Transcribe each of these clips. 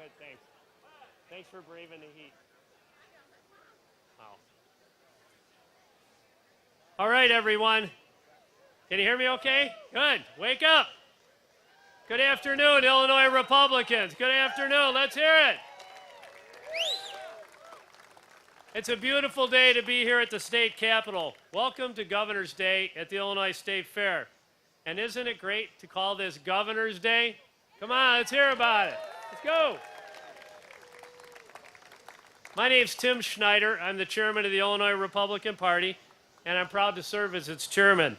Good, thanks. Thanks for braving the heat. Wow. All right, everyone. Can you hear me okay? Good. Wake up. Good afternoon, Illinois Republicans. Good afternoon. Let's hear it. It's a beautiful day to be here at the state capitol. Welcome to Governor's Day at the Illinois State Fair. And isn't it great to call this Governor's Day? Come on, let's hear about it. Let's go. My name's Tim Schneider. I'm the chairman of the Illinois Republican Party, and I'm proud to serve as its chairman.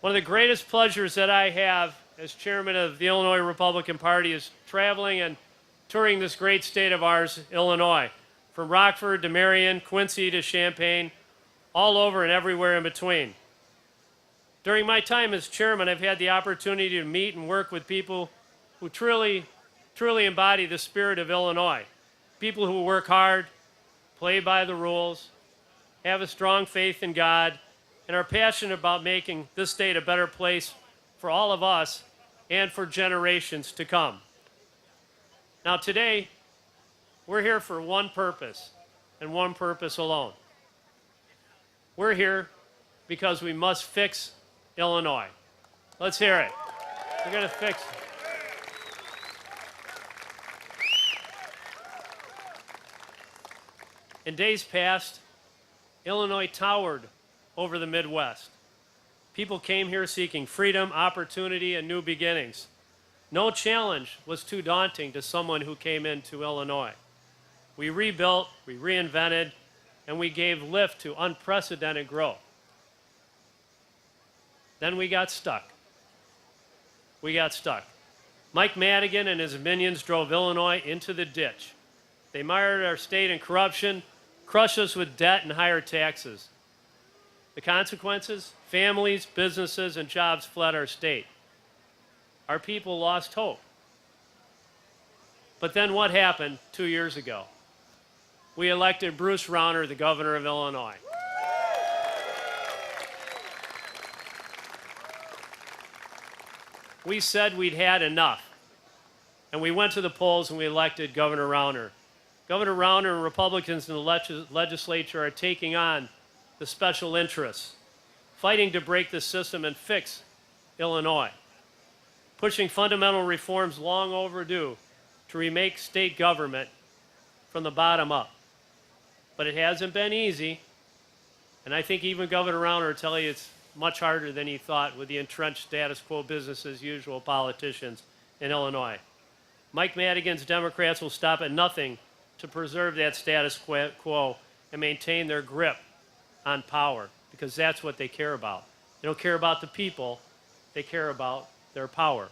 One of the greatest pleasures that I have as chairman of the Illinois Republican Party is traveling and touring this great state of ours, Illinois, from Rockford to Marion, Quincy to Champaign, all over and everywhere in between. During my time as chairman, I've had the opportunity to meet and work with people who truly embody the spirit of Illinois. People who work hard, play by the rules, have a strong faith in God, and are passionate about making this state a better place for all of us and for generations to come. Now today, we're here for one purpose, and one purpose alone. We're here because we must fix Illinois. Let's hear it. We're going to fix it. In days past, Illinois towered over the Midwest. People came here seeking freedom, opportunity, and new beginnings. No challenge was too daunting to someone who came into Illinois. We rebuilt, we reinvented, and we gave lift to unprecedented growth. Then we got stuck. Mike Madigan and his minions drove Illinois into the ditch. They mired our state in corruption, crushed us with debt and higher taxes. The consequences? Families, businesses, and jobs fled our state. Our people lost hope. But then what happened 2 years ago? We elected Bruce Rauner, the governor of Illinois. We said we'd had enough. And we went to the polls and we elected Governor Rauner. Governor Rauner and Republicans in the legislature are taking on the special interests, fighting to break the system and fix Illinois, pushing fundamental reforms long overdue to remake state government from the bottom up. But it hasn't been easy, and I think even Governor Rauner will tell you it's much harder than he thought with the entrenched status quo business as usual politicians in Illinois. Mike Madigan's Democrats will stop at nothing to preserve that status quo and maintain their grip on power, because that's what they care about. They don't care about the people, they care about their power.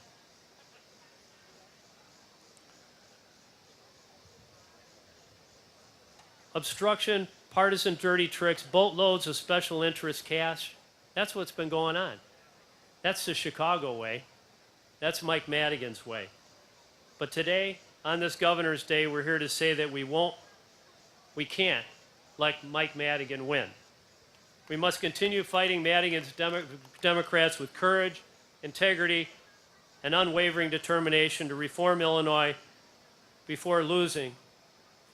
Obstruction, partisan dirty tricks, boatloads of special interest cash, that's what's been going on. That's the Chicago way. That's Mike Madigan's way. But today, on this Governor's Day, we're here to say that we can't let Mike Madigan win. We must continue fighting Madigan's Democrats with courage, integrity, and unwavering determination to reform Illinois before losing.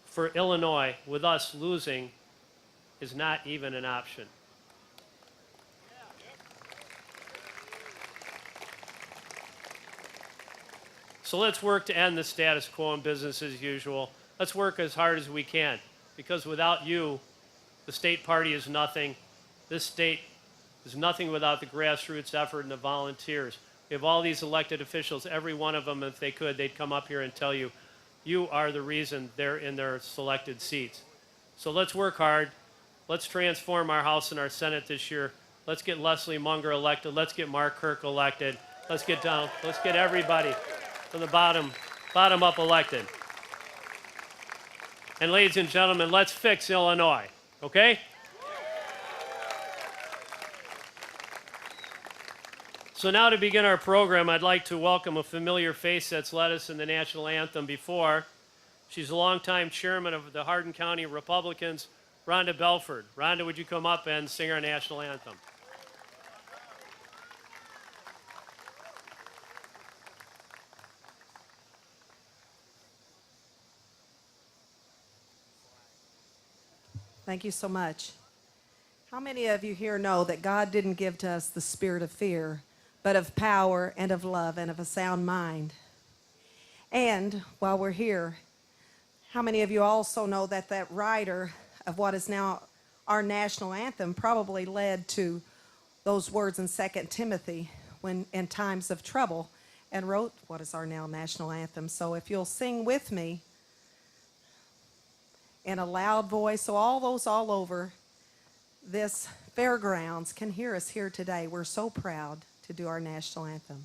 For Illinois, with us losing, is not even an option. So let's work to end the status quo and business as usual. Let's work as hard as we can, because without you, the state party is nothing. This state is nothing without the grassroots effort and the volunteers. We have all these elected officials, every one of them, if they could, they'd come up here and tell you, you are the reason they're in their selected seats. So let's work hard. Let's transform our House and our Senate this year. Let's get Leslie Munger elected. Let's get Mark Kirk elected. Let's get everybody from the bottom up elected. And ladies and gentlemen, let's fix Illinois, okay? So now to begin our program, I'd like to welcome a familiar face that's led us in the national anthem before. She's a longtime chairman of the Hardin County Republicans, Rhonda Belford. Rhonda, would you come up and sing our national anthem? Thank you so much. How many of you here know that God didn't give to us the spirit of fear, but of power and of love and of a sound mind? And while we're here, how many of you also know that that writer of what is now our national anthem probably led to those words in 2 Timothy when in times of trouble and wrote what is our now national anthem? So if you'll sing with me in a loud voice so all those all over this fairgrounds can hear us here today. We're so proud to do our national anthem.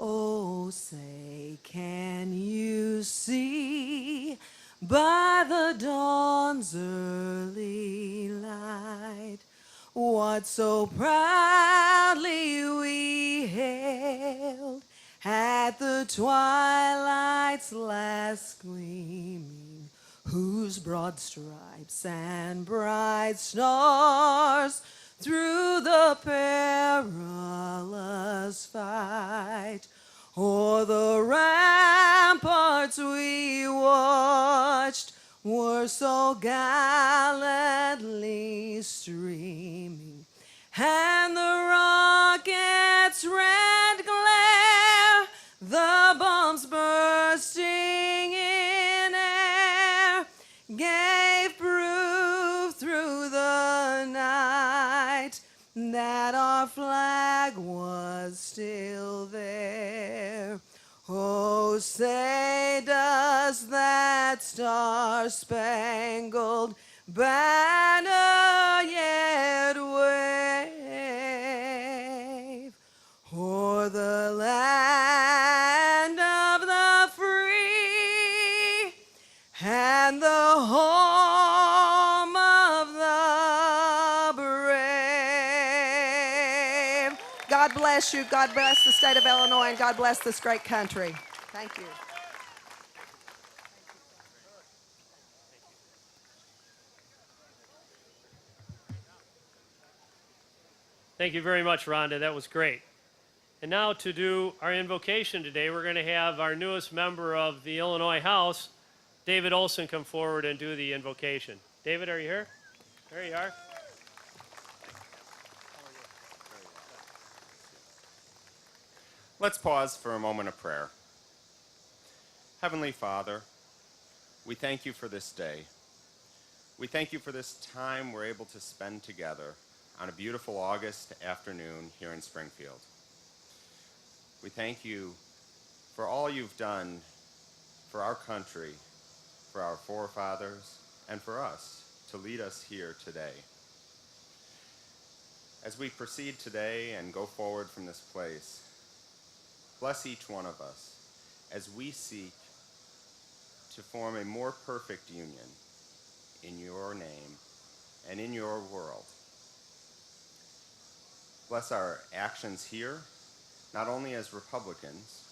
Oh, say, can you see by the dawn's early light what so proudly we hailed at the twilight's last gleaming, whose broad stripes and bright stars through the perilous fight o'er the ramparts we watched were so gallantly streaming, and the rocket's red glare, the bombs bursting in air, gave proof through the night that our flag was still there. Oh, say does that star-spangled banner yet wave o'er the land of the free and the home of the brave? God bless you. God bless the state of Illinois, and God bless this great country. Thank you. Thank you very much, Rhonda. That was great. And now to do our invocation today, we're going to have our newest member of the Illinois House, David Olson, come forward and do the invocation. David, are you here? There you are. Let's pause for a moment of prayer. Heavenly Father, we thank you for this day. We thank you for this time we're able to spend together on a beautiful August afternoon here in Springfield. We thank you for all you've done for our country, for our forefathers, and for us to lead us here today. As we proceed today and go forward from this place, bless each one of us as we seek to form a more perfect union in your name and in your world. Bless our actions here, not only as Republicans,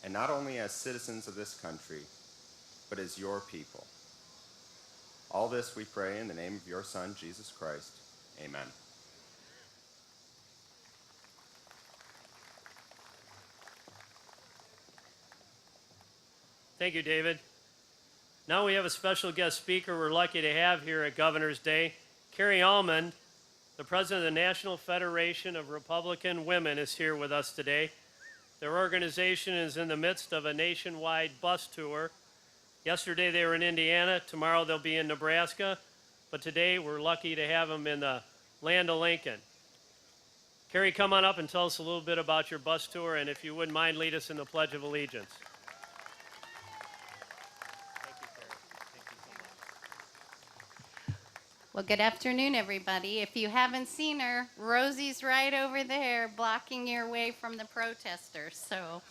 and not only as citizens of this country, but as your people. All this we pray in the name of your Son, Jesus Christ. Amen. Thank you, David. Now we have a special guest speaker we're lucky to have here at Governor's Day. Carrie Almond, the president of the National Federation of Republican Women, is here with us today. Their organization is in the midst of a nationwide bus tour. Yesterday they were in Indiana. Tomorrow they'll be in Nebraska. But today we're lucky to have them in the land of Lincoln. Carrie, come on up and tell us a little bit about your bus tour, and if you wouldn't mind, lead us in the Pledge of Allegiance. Well, good afternoon, everybody. If you haven't seen her, Rosie's right over there blocking your way from the protesters. So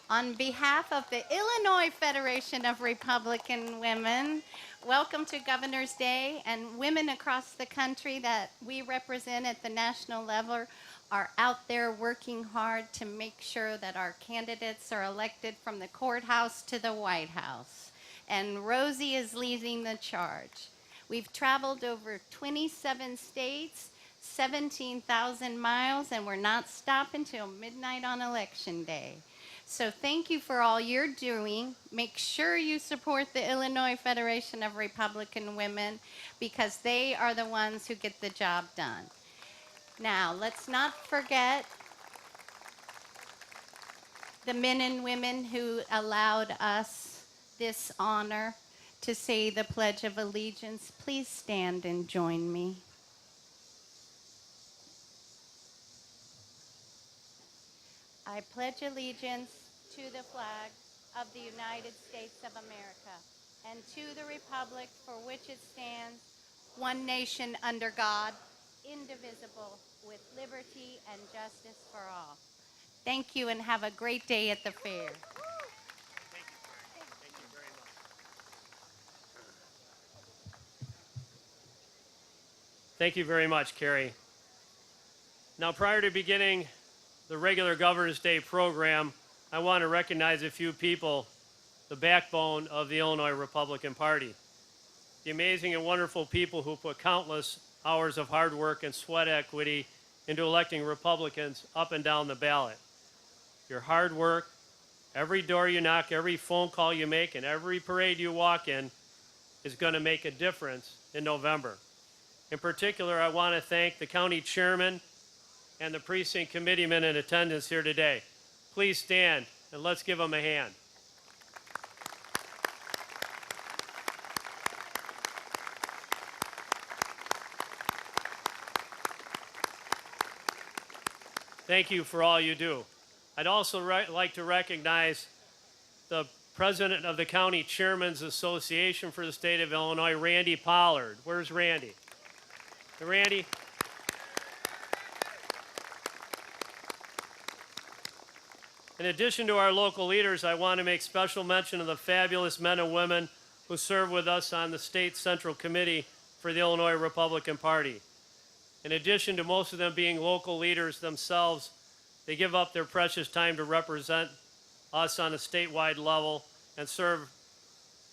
on behalf of the Illinois Federation of Republican Women, welcome to Governor's Day, and women across the country that we represent at the national level are out there working hard to make sure that our candidates are elected from the courthouse to the White House. And Rosie is leading the charge. We've traveled over 27 states, 17,000 miles, and we're not stopping till midnight on Election Day. So thank you for all you're doing. Make sure you support the Illinois Federation of Republican Women because they are the ones who get the job done. Now, let's not forget the men and women who allowed us this honor to say the Pledge of Allegiance. Please stand and join me. I pledge allegiance to the flag of the United States of America and to the republic for which it stands, one nation under God, indivisible, with liberty and justice for all. Thank you and have a great day at the fair. Thank you very much. Thank you very much, Carrie. Now, prior to beginning the regular Governor's Day program, I want to recognize a few people, the backbone of the Illinois Republican Party. The amazing and wonderful people who put countless hours of hard work and sweat equity into electing Republicans up and down the ballot. Your hard work, every door you knock, every phone call you make, and every parade you walk in is going to make a difference in November. In particular, I want to thank the county chairman and the precinct committeemen in attendance here today. Please stand and let's give them a hand. Thank you for all you do. I'd also like to recognize the president of the County Chairman's Association for the state of Illinois, Randy Pollard. Where's Randy? Hey, Randy. In addition to our local leaders, I want to make special mention of the fabulous men and women who serve with us on the State Central Committee for the Illinois Republican Party. In addition to most of them being local leaders themselves, they give up their precious time to represent us on a statewide level and serve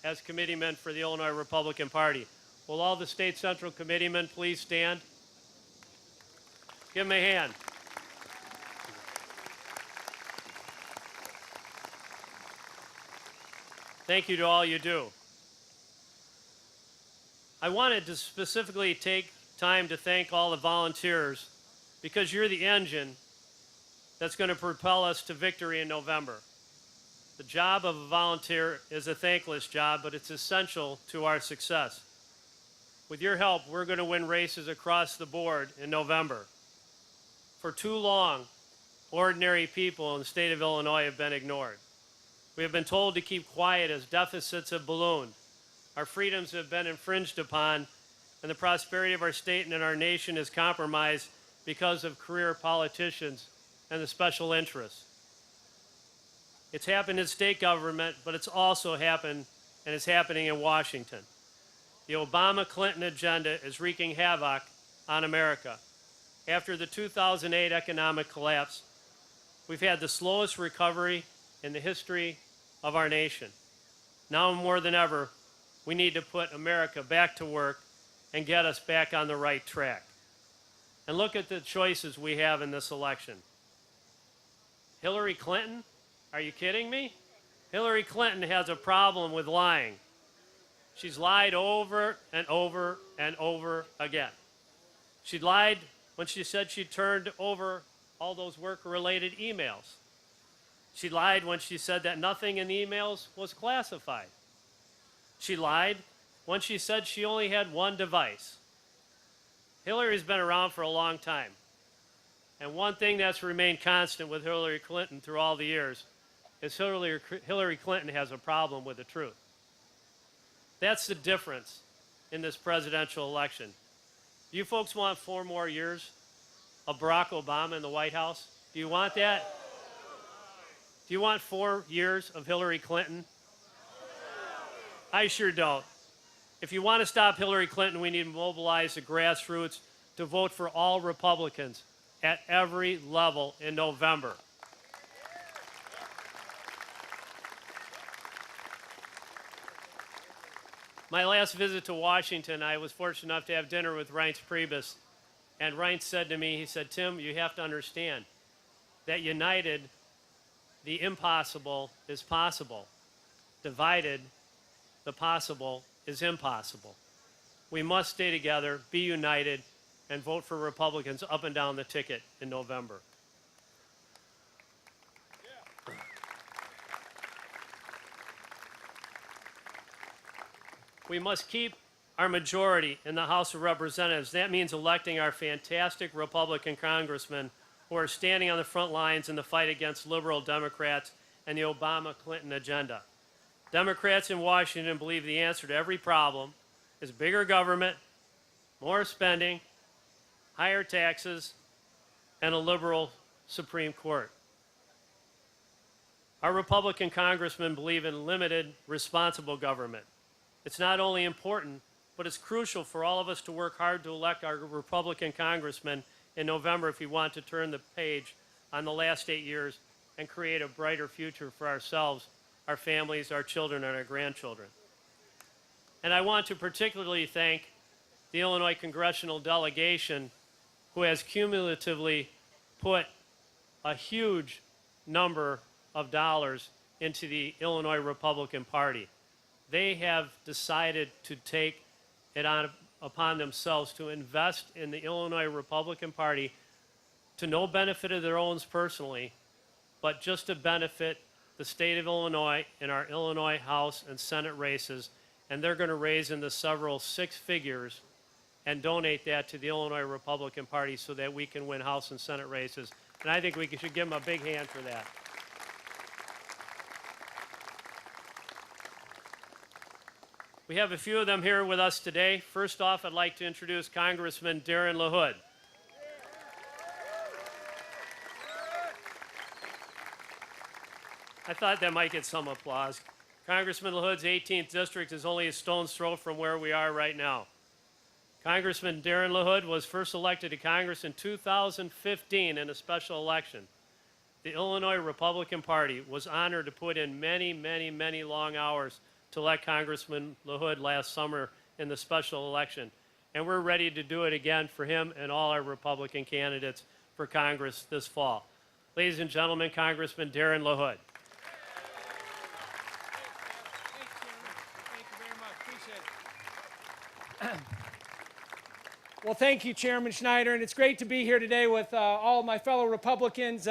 as committeemen for the Illinois Republican Party. Will all the State Central Committeemen please stand? Give them a hand. Thank you to all you do. I wanted to specifically take time to thank all the volunteers because you're the engine that's going to propel us to victory in November. The job of a volunteer is a thankless job, but it's essential to our success. With your help, we're going to win races across the board in November. For too long, ordinary people in the state of Illinois have been ignored. We have been told to keep quiet as deficits have ballooned. Our freedoms have been infringed upon, and the prosperity of our state and our nation is compromised because of career politicians and the special interests. It's happened in state government, but it's also happened and it's happening in Washington. The Obama-Clinton agenda is wreaking havoc on America. After the 2008 economic collapse, we've had the slowest recovery in the history of our nation. Now more than ever, we need to put America back to work and get us back on the right track. And look at the choices we have in this election. Hillary Clinton? Are you kidding me? Hillary Clinton has a problem with lying. She's lied over and over and over again. She lied when she said she turned over all those work-related emails. She lied when she said that nothing in the emails was classified. She lied when she said she only had one device. Hillary's been around for a long time. And one thing that's remained constant with Hillary Clinton through all the years is Hillary Clinton has a problem with the truth. That's the difference in this presidential election. Do you folks want 4 more years of Barack Obama in the White House? Do you want that? Do you want 4 years of Hillary Clinton? I sure don't. If you want to stop Hillary Clinton, we need to mobilize the grassroots to vote for all Republicans at every level in November. My last visit to Washington, I was fortunate enough to have dinner with Reince Priebus. And Reince said to me, he said, Tim, you have to understand that United the impossible is possible. Divided, the possible is impossible. We must stay together, be united, and vote for Republicans up and down the ticket in November. We must keep our majority in the House of Representatives. That means electing our fantastic Republican congressmen who are standing on the front lines in the fight against liberal Democrats and the Obama-Clinton agenda. Democrats in Washington believe the answer to every problem is bigger government, more spending, higher taxes, and a liberal Supreme Court. Our Republican congressmen believe in limited, responsible government. It's not only important, but it's crucial for all of us to work hard to elect our Republican congressmen in November if we want to turn the page on the last 8 years and create a brighter future for ourselves, our families, our children, and our grandchildren. And I want to particularly thank the Illinois congressional delegation, who has cumulatively put a huge number of dollars into the Illinois Republican Party. They have decided to take it upon themselves to invest in the Illinois Republican Party to no benefit of their own personally, but just to benefit the state of Illinois in our Illinois House and Senate races. And they're going to raise in the several six figures and donate that to the Illinois Republican Party so that we can win House and Senate races. And I think we should give them a big hand for that. We have a few of them here with us today. First off, I'd like to introduce Congressman Darren LaHood. I thought that might get some applause. Congressman LaHood's 18th district is only a stone's throw from where we are right now. Congressman Darren LaHood was first elected to Congress in 2015 in a special election. The Illinois Republican Party was honored to put in many, many, many long hours to elect Congressman LaHood last summer in the special election. And we're ready to do it again for him and all our Republican candidates for Congress this fall. Ladies and gentlemen, Congressman Darren LaHood. Well, thank you, Chairman Schneider, and it's great to be here today with all of my fellow Republicans.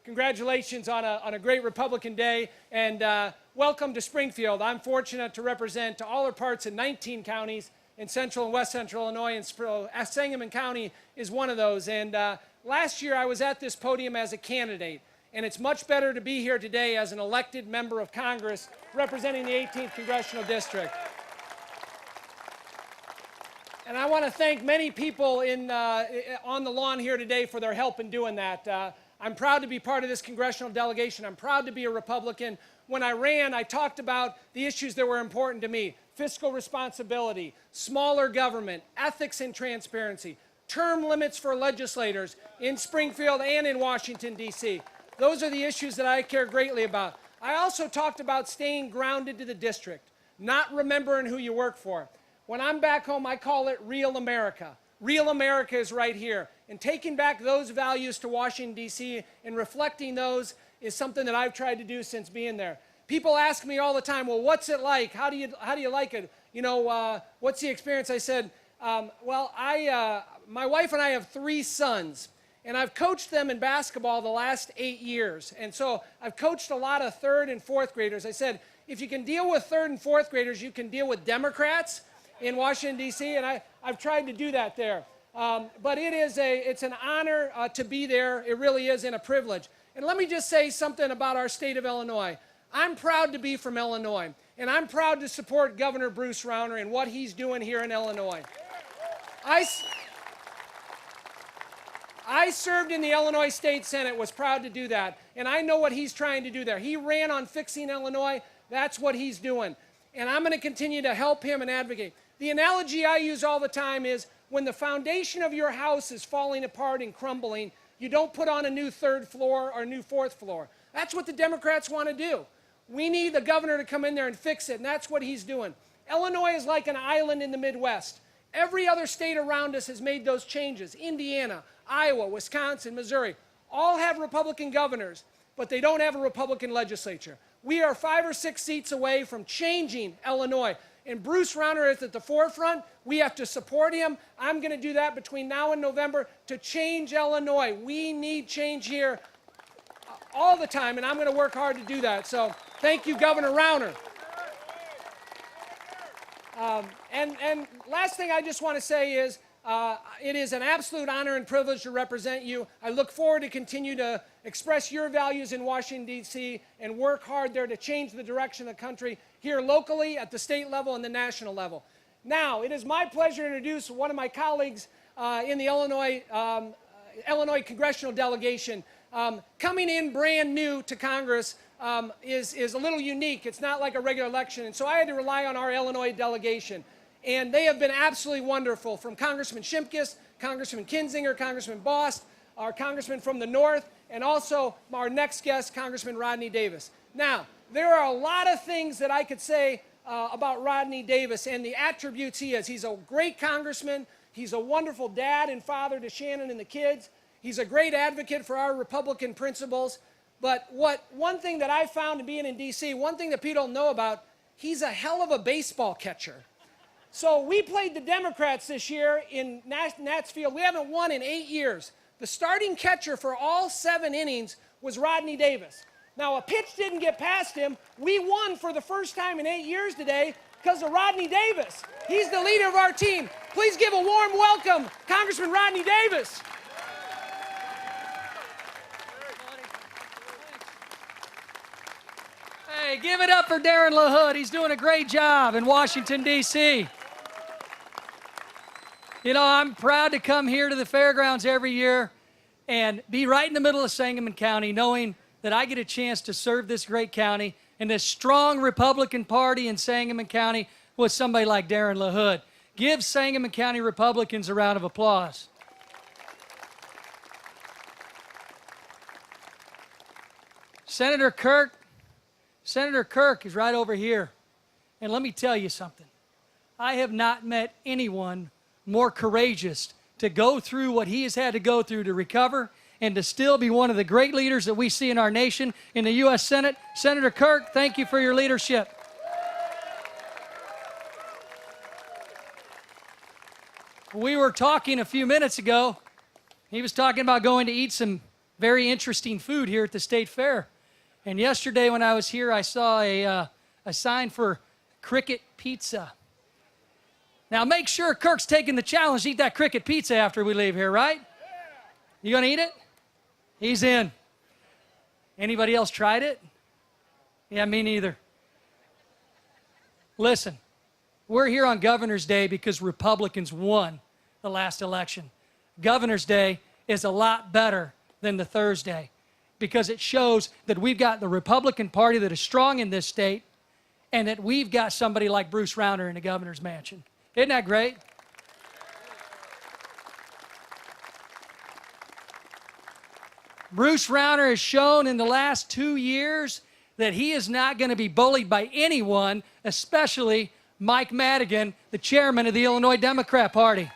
Congratulations on a great Republican Day, and welcome to Springfield. I'm fortunate to represent all our parts in 19 counties in central and west central Illinois, and Sangamon County is one of those. And last year I was at this podium as a candidate, and it's much better to be here today as an elected member of Congress representing the 18th Congressional District. And I want to thank many people on the lawn here today for their help in doing that. I'm proud to be part of this congressional delegation. I'm proud to be a Republican. When I ran, I talked about the issues that were important to me: fiscal responsibility, smaller government, ethics and transparency, term limits for legislators in Springfield and in Washington, D.C. Those are the issues that I care greatly about. I also talked about staying grounded to the district, not remembering who you work for. When I'm back home, I call it real America. Real America is right here. And taking back those values to Washington, D.C. and reflecting those is something that I've tried to do since being there. People ask me all the time, well, what's it like? How do you like it? You know, what's the experience? I said, my wife and I have 3 sons, and I've coached them in basketball the last 8 years. And so I've coached a lot of 3rd and 4th graders. I said, if you can deal with 3rd and 4th graders, you can deal with Democrats in Washington, D.C., and I've tried to do that there. But it's an honor to be there. It really is, and a privilege. And let me just say something about our state of Illinois. I'm proud to be from Illinois, and I'm proud to support Governor Bruce Rauner and what he's doing here in Illinois. I served in the Illinois State Senate, was proud to do that, and I know what he's trying to do there. He ran on fixing Illinois. That's what he's doing, and I'm going to continue to help him and advocate. The analogy I use all the time is when the foundation of your house is falling apart and crumbling, you don't put on a new 3rd floor or a new 4th floor. That's what the Democrats want to do. We need the governor to come in there and fix it, and that's what he's doing. Illinois is like an island in the Midwest. Every other state around us has made those changes. Indiana, Iowa, Wisconsin, Missouri, all have Republican governors. but they don't have a Republican legislature. We are 5 or 6 seats away from changing Illinois. And Bruce Rauner is at the forefront. We have to support him. I'm going to do that between now and November to change Illinois. We need change here all the time, and I'm going to work hard to do that. So thank you, Governor Rauner. And last thing I just want to say is it is an absolute honor and privilege to represent you. I look forward to continue to express your values in Washington, D.C., and work hard there to change the direction of the country here locally, at the state level, and the national level. Now, it is my pleasure to introduce one of my colleagues in the Illinois congressional delegation. Coming in brand new to Congress is a little unique. It's not like a regular election, and so I had to rely on our Illinois delegation. And they have been absolutely wonderful, from Congressman Shimkus, Congressman Kinzinger, Congressman Bost, our congressman from the north, and also our next guest, Congressman Rodney Davis. Now, there are a lot of things that I could say about Rodney Davis and the attributes he has. He's a great congressman. He's a wonderful dad and father to Shannon and the kids. He's a great advocate for our Republican principles. But one thing that I found in being in D.C., one thing that people don't know about, he's a hell of a baseball catcher. So we played the Democrats this year in Nats Field. We haven't won in 8 years. The starting catcher for all 7 innings was Rodney Davis. Now, a pitch didn't get past him. We won for the first time in 8 years today because of Rodney Davis. He's the leader of our team. Please give a warm welcome, Congressman Rodney Davis. Hey, give it up for Darren LaHood. He's doing a great job in Washington, D.C. You know, I'm proud to come here to the fairgrounds every year and be right in the middle of Sangamon County, knowing that I get a chance to serve this great county and this strong Republican Party in Sangamon County with somebody like Darren LaHood. Give Sangamon County Republicans a round of applause. Senator Kirk is right over here. And let me tell you something. I have not met anyone more courageous to go through what he has had to go through to recover and to still be one of the great leaders that we see in our nation in the U.S. Senate. Senator Kirk, thank you for your leadership. We were talking a few minutes ago. He was talking about going to eat some very interesting food here at the State Fair. And yesterday when I was here, I saw a sign for Cricket Pizza. Now make sure Kirk's taking the challenge to eat that Cricket Pizza after we leave here, right? You gonna eat it? He's in. Anybody else tried it? Yeah, me neither. Listen, we're here on Governor's Day because Republicans won the last election. Governor's Day is a lot better than the Thursday because it shows that we've got the Republican Party that is strong in this state and that we've got somebody like Bruce Rauner in the governor's mansion. Isn't that great? Bruce Rauner has shown in the last 2 years that he is not going to be bullied by anyone, especially Mike Madigan, the chairman of the Illinois Democrat Party.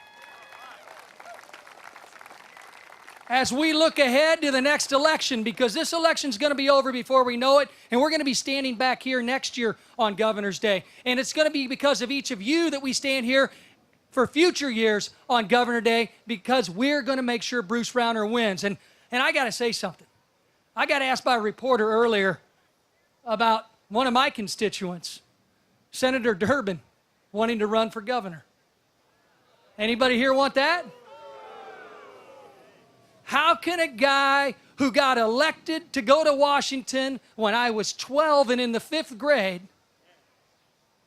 As we look ahead to the next election, because this election's going to be over before we know it, and we're going to be standing back here next year on Governor's Day. And it's going to be because of each of you that we stand here for future years on Governor Day, because we're going to make sure Bruce Rauner wins. And I got to say something. I got asked by a reporter earlier about one of my constituents, Senator Durbin, wanting to run for governor. Anybody here want that? How can a guy who got elected to go to Washington when I was 12 and in the 5th grade,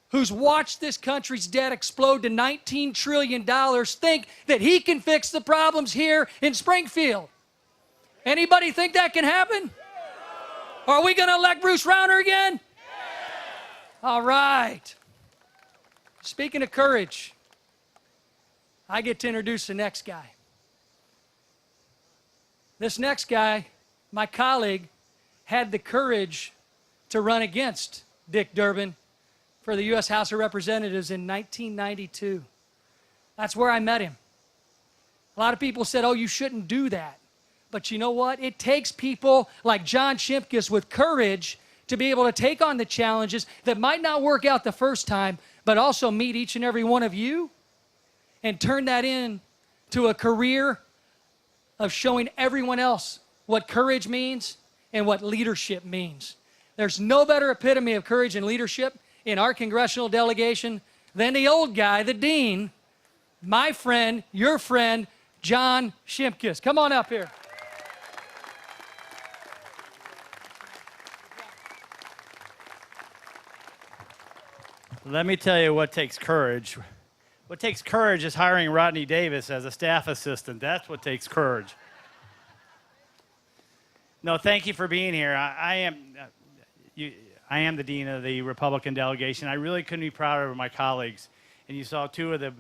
who's watched this country's debt explode to $19 trillion, think that he can fix the problems here in Springfield? Anybody think that can happen? Are we going to elect Bruce Rauner again? All right. Speaking of courage, I get to introduce the next guy. This next guy, my colleague, had the courage to run against Dick Durbin for the U.S. House of Representatives in 1992. That's where I met him. A lot of people said, oh, you shouldn't do that. But you know what? It takes people like John Shimkus with courage to be able to take on the challenges that might not work out the first time, but also meet each and every one of you and turn that into a career of showing everyone else what courage means and what leadership means. There's no better epitome of courage and leadership in our congressional delegation than the old guy, the dean, my friend, your friend, John Shimkus. Come on up here. Let me tell you what takes courage. What takes courage is hiring Rodney Davis as a staff assistant. That's what takes courage. No, thank you for being here. I am the dean of the Republican delegation. I really couldn't be prouder of my colleagues. And you saw two of the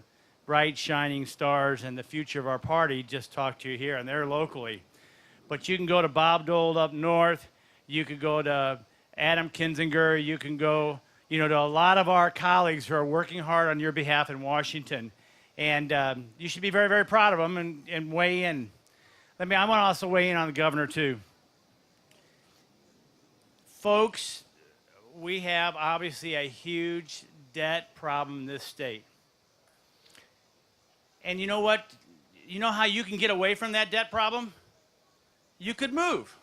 bright, shining stars and the future of our party just talk to you here, and they're locally. But you can go to Bob Dole up north. You could go to Adam Kinzinger. You can go, to a lot of our colleagues who are working hard on your behalf in Washington. And you should be very, very proud of them and weigh in. I want to also weigh in on the governor, too. Folks, we have obviously a huge debt problem in this state. And you know what? You know how you can get away from that debt problem? You could move.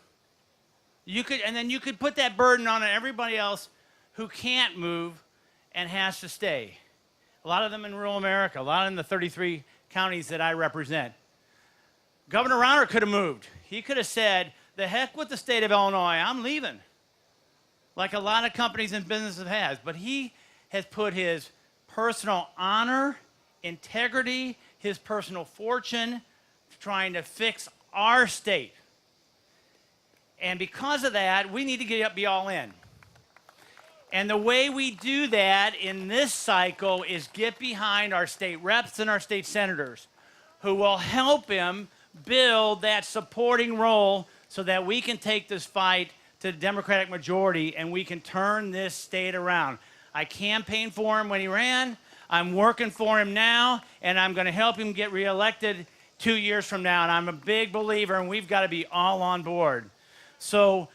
And then you could put that burden on everybody else who can't move and has to stay. A lot of them in rural America, a lot in the 33 counties that I represent. Governor Rauner could have moved. He could have said, the heck with the state of Illinois, I'm leaving. Like a lot of companies and businesses has. But he has put his personal honor, integrity, his personal fortune trying to fix our state. And because of that, we need to be all in. And the way we do that in this cycle is get behind our state reps and our state senators who will help him build that supporting role so that we can take this fight to the Democratic majority and we can turn this state around. I campaigned for him when he ran. I'm working for him now, and I'm going to help him get reelected 2 years from now. And I'm a big believer, and we've got to be all on board. So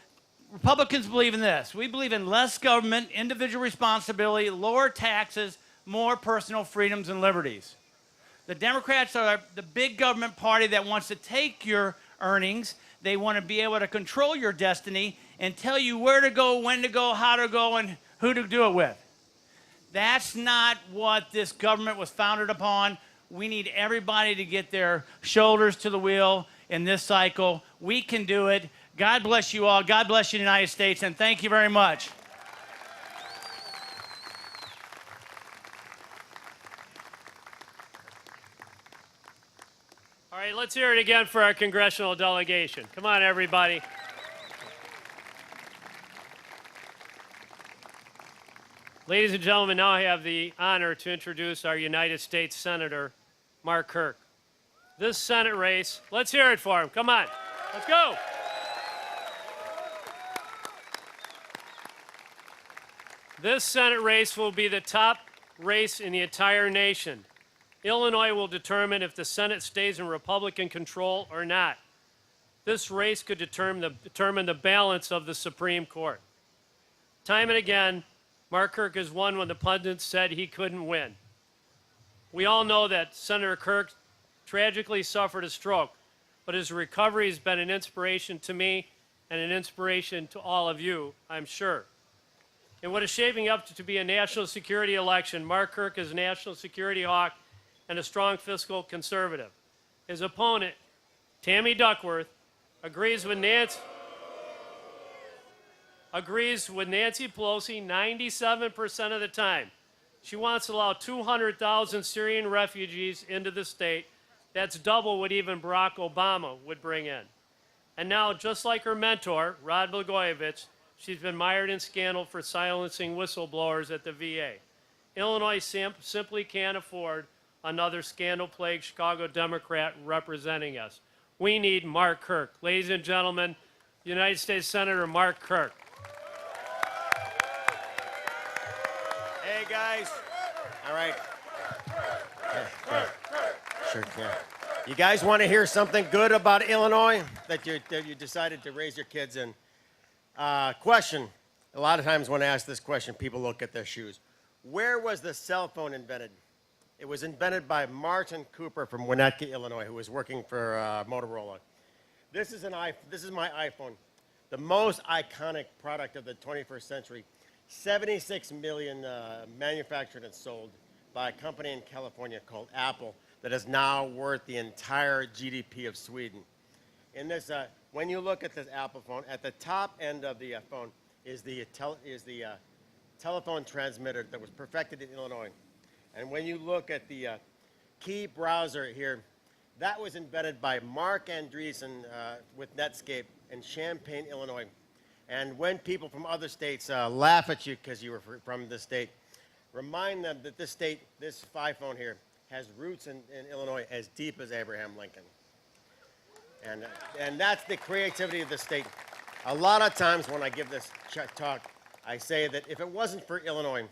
Republicans believe in this. We believe in less government, individual responsibility, lower taxes, more personal freedoms and liberties. The Democrats are the big government party that wants to take your earnings. They want to be able to control your destiny and tell you where to go, when to go, how to go, and who to do it with. That's not what this government was founded upon. We need everybody to get their shoulders to the wheel in this cycle. We can do it. God bless you all. God bless you, the United States, and thank you very much. All right, let's hear it again for our congressional delegation. Come on, everybody. Ladies and gentlemen, now I have the honor to introduce our United States Senator, Mark Kirk. This Senate race, let's hear it for him. Come on, let's go. This Senate race will be the top race in the entire nation. Illinois will determine if the Senate stays in Republican control or not. This race could determine the balance of the Supreme Court. Time and again, Mark Kirk has won when the pundits said he couldn't win. We all know that Senator Kirk tragically suffered a stroke, but his recovery has been an inspiration to me and an inspiration to all of you, I'm sure. In what is shaping up to be a national security election, Mark Kirk is a national security hawk and a strong fiscal conservative. His opponent, Tammy Duckworth, agrees with Nancy Pelosi 97% of the time. She wants to allow 200,000 Syrian refugees into the state. That's double what even Barack Obama would bring in. And now, just like her mentor, Rod Blagojevich, she's been mired in scandal for silencing whistleblowers at the VA. Illinois simply can't afford another scandal-plagued Chicago Democrat representing us. We need Mark Kirk. Ladies and gentlemen, United States Senator Mark Kirk. Hey, guys. All right. Sure, yeah. You guys want to hear something good about Illinois that you decided to raise your kids in? Question. A lot of times when I ask this question, people look at their shoes. Where was the cell phone invented? It was invented by Martin Cooper from Winnetka, Illinois, who was working for Motorola. This is my iPhone, the most iconic product of the 21st century. 76 million manufactured and sold by a company in California called Apple that is now worth the entire GDP of Sweden. In this, when you look at this Apple phone, at the top end of the phone is the telephone transmitter that was perfected in Illinois. And when you look at the key browser here, that was invented by Mark Andreessen with Netscape in Champaign, Illinois. And when people from other states laugh at you because you were from this state, remind them that this iPhone here has roots in Illinois as deep as Abraham Lincoln. And that's the creativity of the state. A lot of times when I give this talk, I say that if it wasn't for Illinois,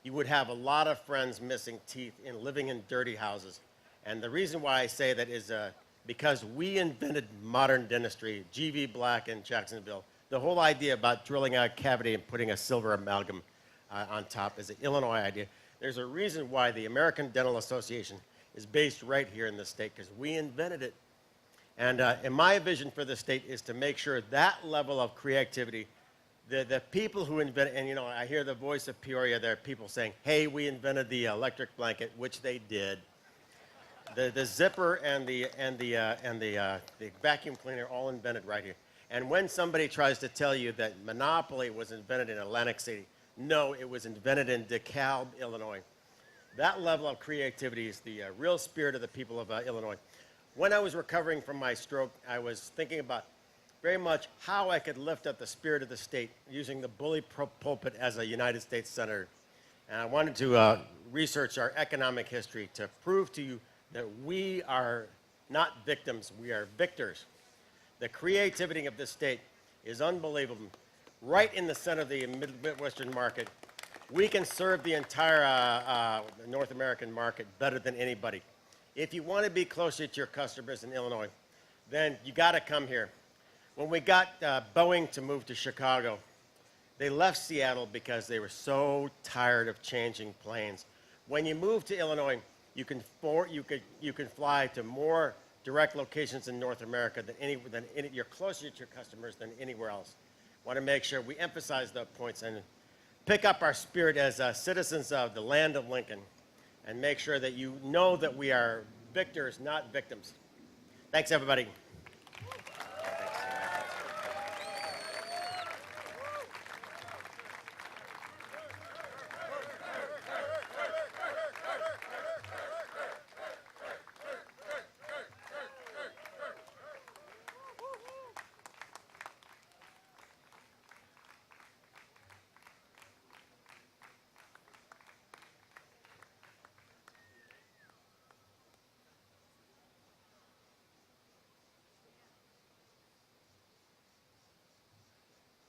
you would have a lot of friends missing teeth and living in dirty houses. And the reason why I say that is because we invented modern dentistry, G.V. Black in Jacksonville. The whole idea about drilling out a cavity and putting a silver amalgam on top is an Illinois idea. There's a reason why the American Dental Association is based right here in this state, because we invented it. And my vision for the state is to make sure that level of creativity, the people who invent, and you know, I hear the voice of Peoria there, people saying, hey, we invented the electric blanket, which they did. The zipper and the vacuum cleaner all invented right here. And when somebody tries to tell you that Monopoly was invented in Atlantic City, no, it was invented in DeKalb, Illinois. That level of creativity is the real spirit of the people of Illinois. When I was recovering from my stroke, I was thinking about very much how I could lift up the spirit of the state using the bully pulpit as a United States Senator. And I wanted to research our economic history to prove to you that we are not victims, we are victors. The creativity of this state is unbelievable. Right in the center of the Midwestern market, we can serve the entire North American market better than anybody. If you want to be closer to your customers in Illinois, then you got to come here. When we got Boeing to move to Chicago, they left Seattle because they were so tired of changing planes. When you move to Illinois, you can fly to more direct locations in North America than you're closer to your customers than anywhere else. Want to make sure we emphasize the points and pick up our spirit as citizens of the land of Lincoln and make sure that you know that we are victors, not victims. Thanks, everybody.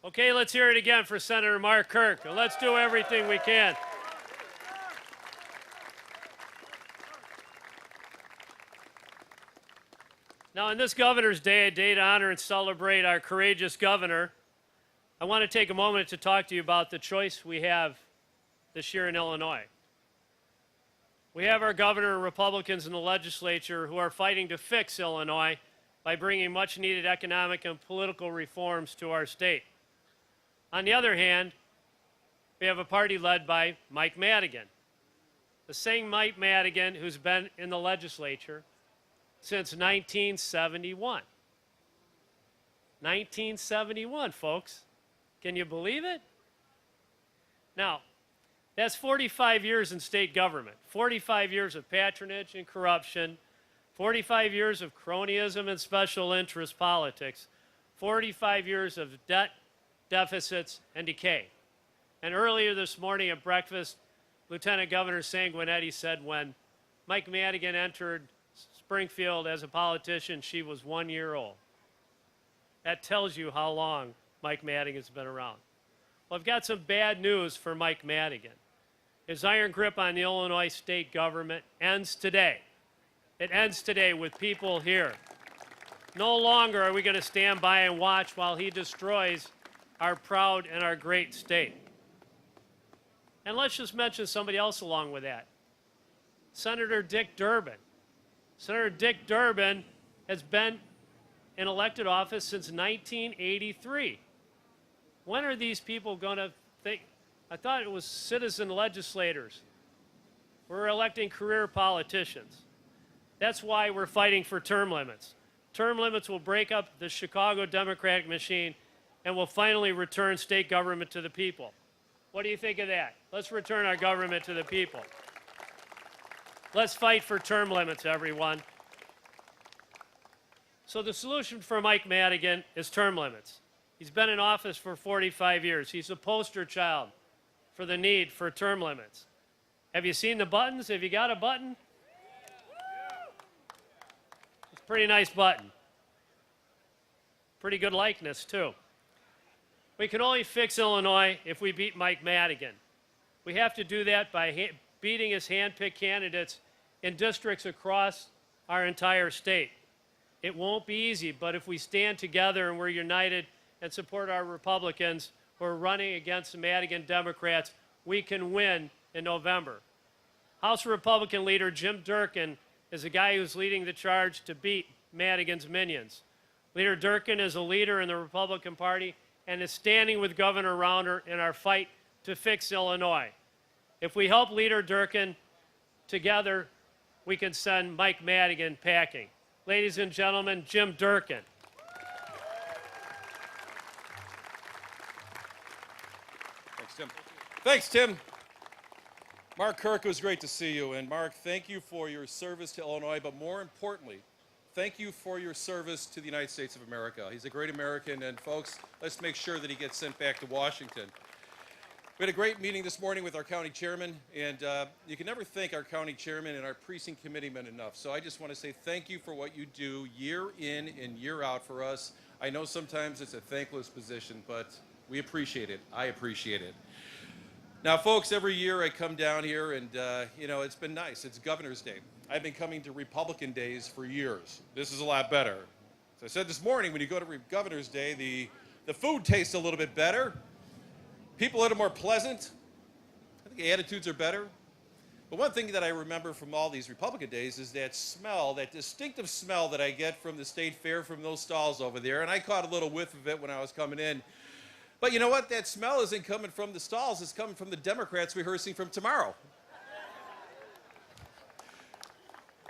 Okay, let's hear it again for Senator Mark Kirk. And let's do everything we can. Now, on this Governor's Day, a day to honor and celebrate our courageous governor, I want to take a moment to talk to you about the choice we have this year in Illinois. We have our governor and Republicans in the legislature who are fighting to fix Illinois by bringing much-needed economic and political reforms to our state. On the other hand, we have a party led by Mike Madigan, the same Mike Madigan who's been in the legislature since 1971. 1971, folks. Can you believe it? Now, that's 45 years in state government, 45 years of patronage and corruption, 45 years of cronyism and special interest politics, 45 years of debt, deficits, and decay. And earlier this morning at breakfast, Lieutenant Governor Sanguinetti said when Mike Madigan entered Springfield as a politician, she was 1 year old. That tells you how long Mike Madigan's been around. Well, I've got some bad news for Mike Madigan. His iron grip on the Illinois state government ends today. It ends today with people here. No longer are we going to stand by and watch while he destroys our proud and our great state. And let's just mention somebody else along with that. Senator Dick Durbin. Senator Dick Durbin has been in elected office since 1983. When are these people going to think? I thought it was citizen legislators. We're electing career politicians. That's why we're fighting for term limits. Term limits will break up the Chicago Democratic machine and will finally return state government to the people. What do you think of that? Let's return our government to the people. Let's fight for term limits, everyone. So the solution for Mike Madigan is term limits. He's been in office for 45 years. He's a poster child for the need for term limits. Have you seen the buttons? Have you got a button? It's a pretty nice button. Pretty good likeness, too. We can only fix Illinois if we beat Mike Madigan. We have to do that by beating his hand-picked candidates in districts across our entire state. It won't be easy, but if we stand together and we're united and support our Republicans who are running against the Madigan Democrats, we can win in November. House Republican leader Jim Durkin is the guy who's leading the charge to beat Madigan's minions. Leader Durkin is a leader in the Republican Party and is standing with Governor Rauner in our fight to fix Illinois. If we help Leader Durkin together, we can send Mike Madigan packing. Ladies and gentlemen, Jim Durkin. Thanks, Tim. Thanks, Tim. Mark Kirk, it was great to see you. And Mark, thank you for your service to Illinois, but more importantly, thank you for your service to the United States of America. He's a great American, and folks, let's make sure that he gets sent back to Washington. We had a great meeting this morning with our county chairman, and you can never thank our county chairman and our precinct committeemen enough. So I just want to say thank you for what you do year in and year out for us. I know sometimes it's a thankless position, but we appreciate it. I appreciate it. Now, folks, every year I come down here, and you know, it's been nice. It's Governor's Day. I've been coming to Republican days for years. This is a lot better. As I said this morning, when you go to Governor's Day, the food tastes a little bit better. People are a little more pleasant. I think attitudes are better. But one thing that I remember from all these Republican days is that smell, that distinctive smell that I get from the state fair, from those stalls over there. And I caught a little whiff of it when I was coming in. But you know what? That smell isn't coming from the stalls. It's coming from the Democrats rehearsing from tomorrow.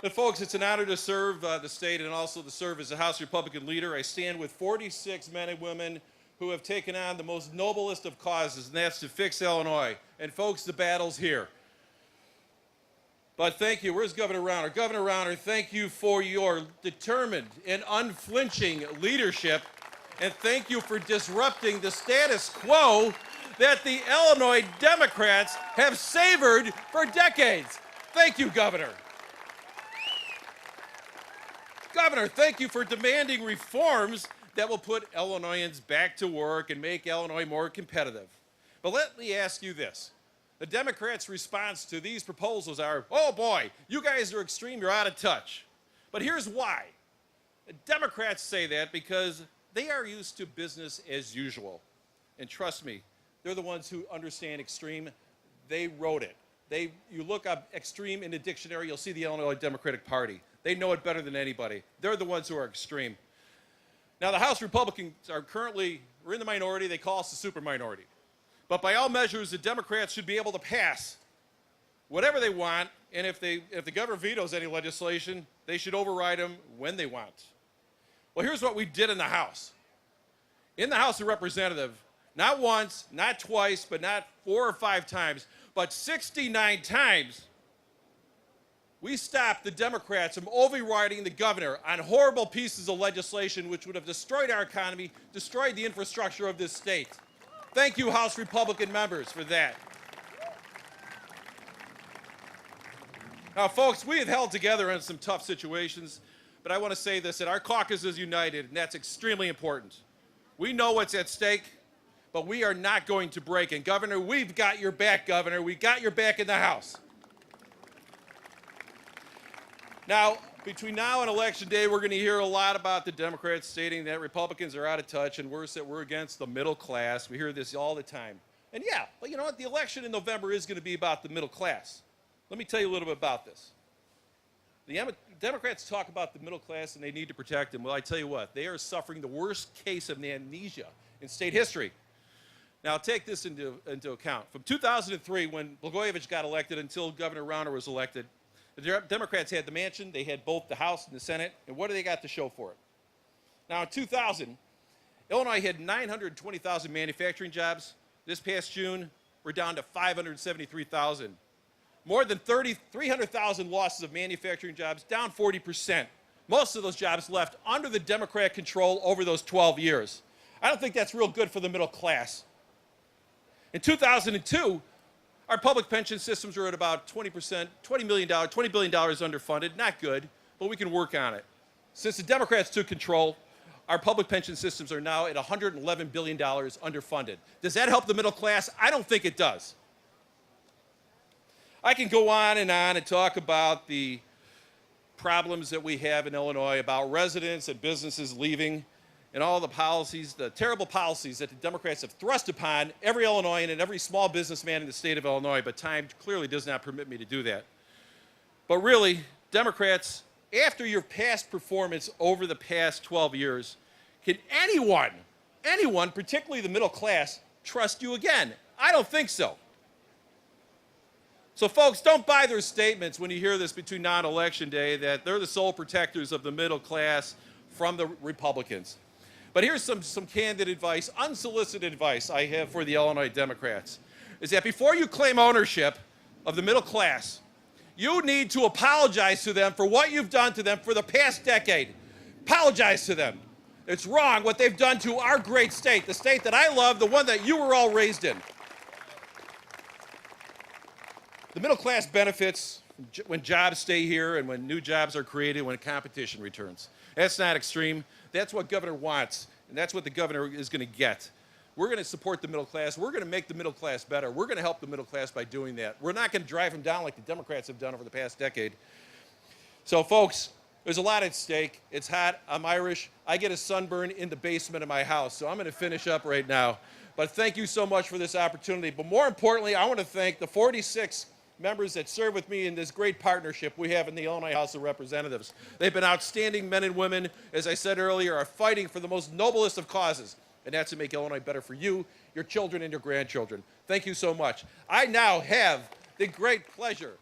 But folks, it's an honor to serve the state and also to serve as a House Republican leader. I stand with 46 men and women who have taken on the most noblest of causes, and that's to fix Illinois. And folks, the battle's here. But thank you. Where's Governor Rauner? Governor Rauner, thank you for your determined and unflinching leadership, and thank you for disrupting the status quo that the Illinois Democrats have savored for decades. Thank you, Governor. Governor, thank you for demanding reforms that will put Illinoisans back to work and make Illinois more competitive. But let me ask you this. The Democrats' response to these proposals are, oh boy, you guys are extreme, you're out of touch. But here's why. The Democrats say that because they are used to business as usual. And trust me, they're the ones who understand extreme. They wrote it. You look up extreme in the dictionary, you'll see the Illinois Democratic Party. They know it better than anybody. They're the ones who are extreme. Now, the House Republicans we're in the minority. They call us the super minority. But by all measures, the Democrats should be able to pass whatever they want, and if the governor vetoes any legislation, they should override them when they want. Well, here's what we did in the House. In the House of Representatives, not once, not twice, but not 4 or 5 times, but 69 times, we stopped the Democrats from overriding the governor on horrible pieces of legislation which would have destroyed our economy, destroyed the infrastructure of this state. Thank you, House Republican members, for that. Now, folks, we have held together in some tough situations, but I want to say this, that our caucus is united, and that's extremely important. We know what's at stake, but we are not going to break. And, Governor, we've got your back, Governor. We got your back in the House. Now, Between now and Election Day, we're going to hear a lot about the Democrats stating that Republicans are out of touch and worse, that we're against the middle class. We hear this all the time. And yeah, but you know what? The election in November is going to be about the middle class. Let me tell you a little bit about this. The Democrats talk about the middle class and they need to protect them. Well, I tell you what, they are suffering the worst case of amnesia in state history. Now, take this into account. From 2003, when Blagojevich got elected, until Governor Rauner was elected, the Democrats had the mansion, they had both the House and the Senate, and what do they got to show for it? Now, in 2000, Illinois had 920,000 manufacturing jobs. This past June, we're down to 573,000. More than 300,000 losses of manufacturing jobs, down 40%. Most of those jobs left under the Democrat control over those 12 years. I don't think that's real good for the middle class. In 2002, our public pension systems were at about 20%, $20 billion underfunded. Not good, but we can work on it. Since the Democrats took control, our public pension systems are now at $111 billion underfunded. Does that help the middle class? I don't think it does. I can go on and talk about the problems that we have in Illinois, about residents and businesses leaving, and all the policies, the terrible policies that the Democrats have thrust upon every Illinoisan and every small businessman in the state of Illinois, but time clearly does not permit me to do that. But really, Democrats, after your past performance over the past 12 years, can anyone, particularly the middle class, trust you again? I don't think so. So folks, don't buy their statements when you hear this between now and Election Day that they're the sole protectors of the middle class from the Republicans. But here's some candid advice, unsolicited advice I have for the Illinois Democrats, is that before you claim ownership of the middle class, you need to apologize to them for what you've done to them for the past decade. Apologize to them. It's wrong what they've done to our great state, the state that I love, the one that you were all raised in. The middle class benefits when jobs stay here and when new jobs are created, when competition returns. That's not extreme. That's what Governor wants, and that's what the governor is going to get. We're going to support the middle class. We're going to make the middle class better. We're going to help the middle class by doing that. We're not going to drive them down like the Democrats have done over the past decade. So, folks, there's a lot at stake. It's hot. I'm Irish. I get a sunburn in the basement of my house, so I'm going to finish up right now. But thank you so much for this opportunity. But more importantly, I want to thank the 46 members that serve with me in this great partnership we have in the Illinois House of Representatives. They've been outstanding men and women, as I said earlier, are fighting for the most noblest of causes, and that's to make Illinois better for you, your children, and your grandchildren. Thank you so much. I now have the great pleasure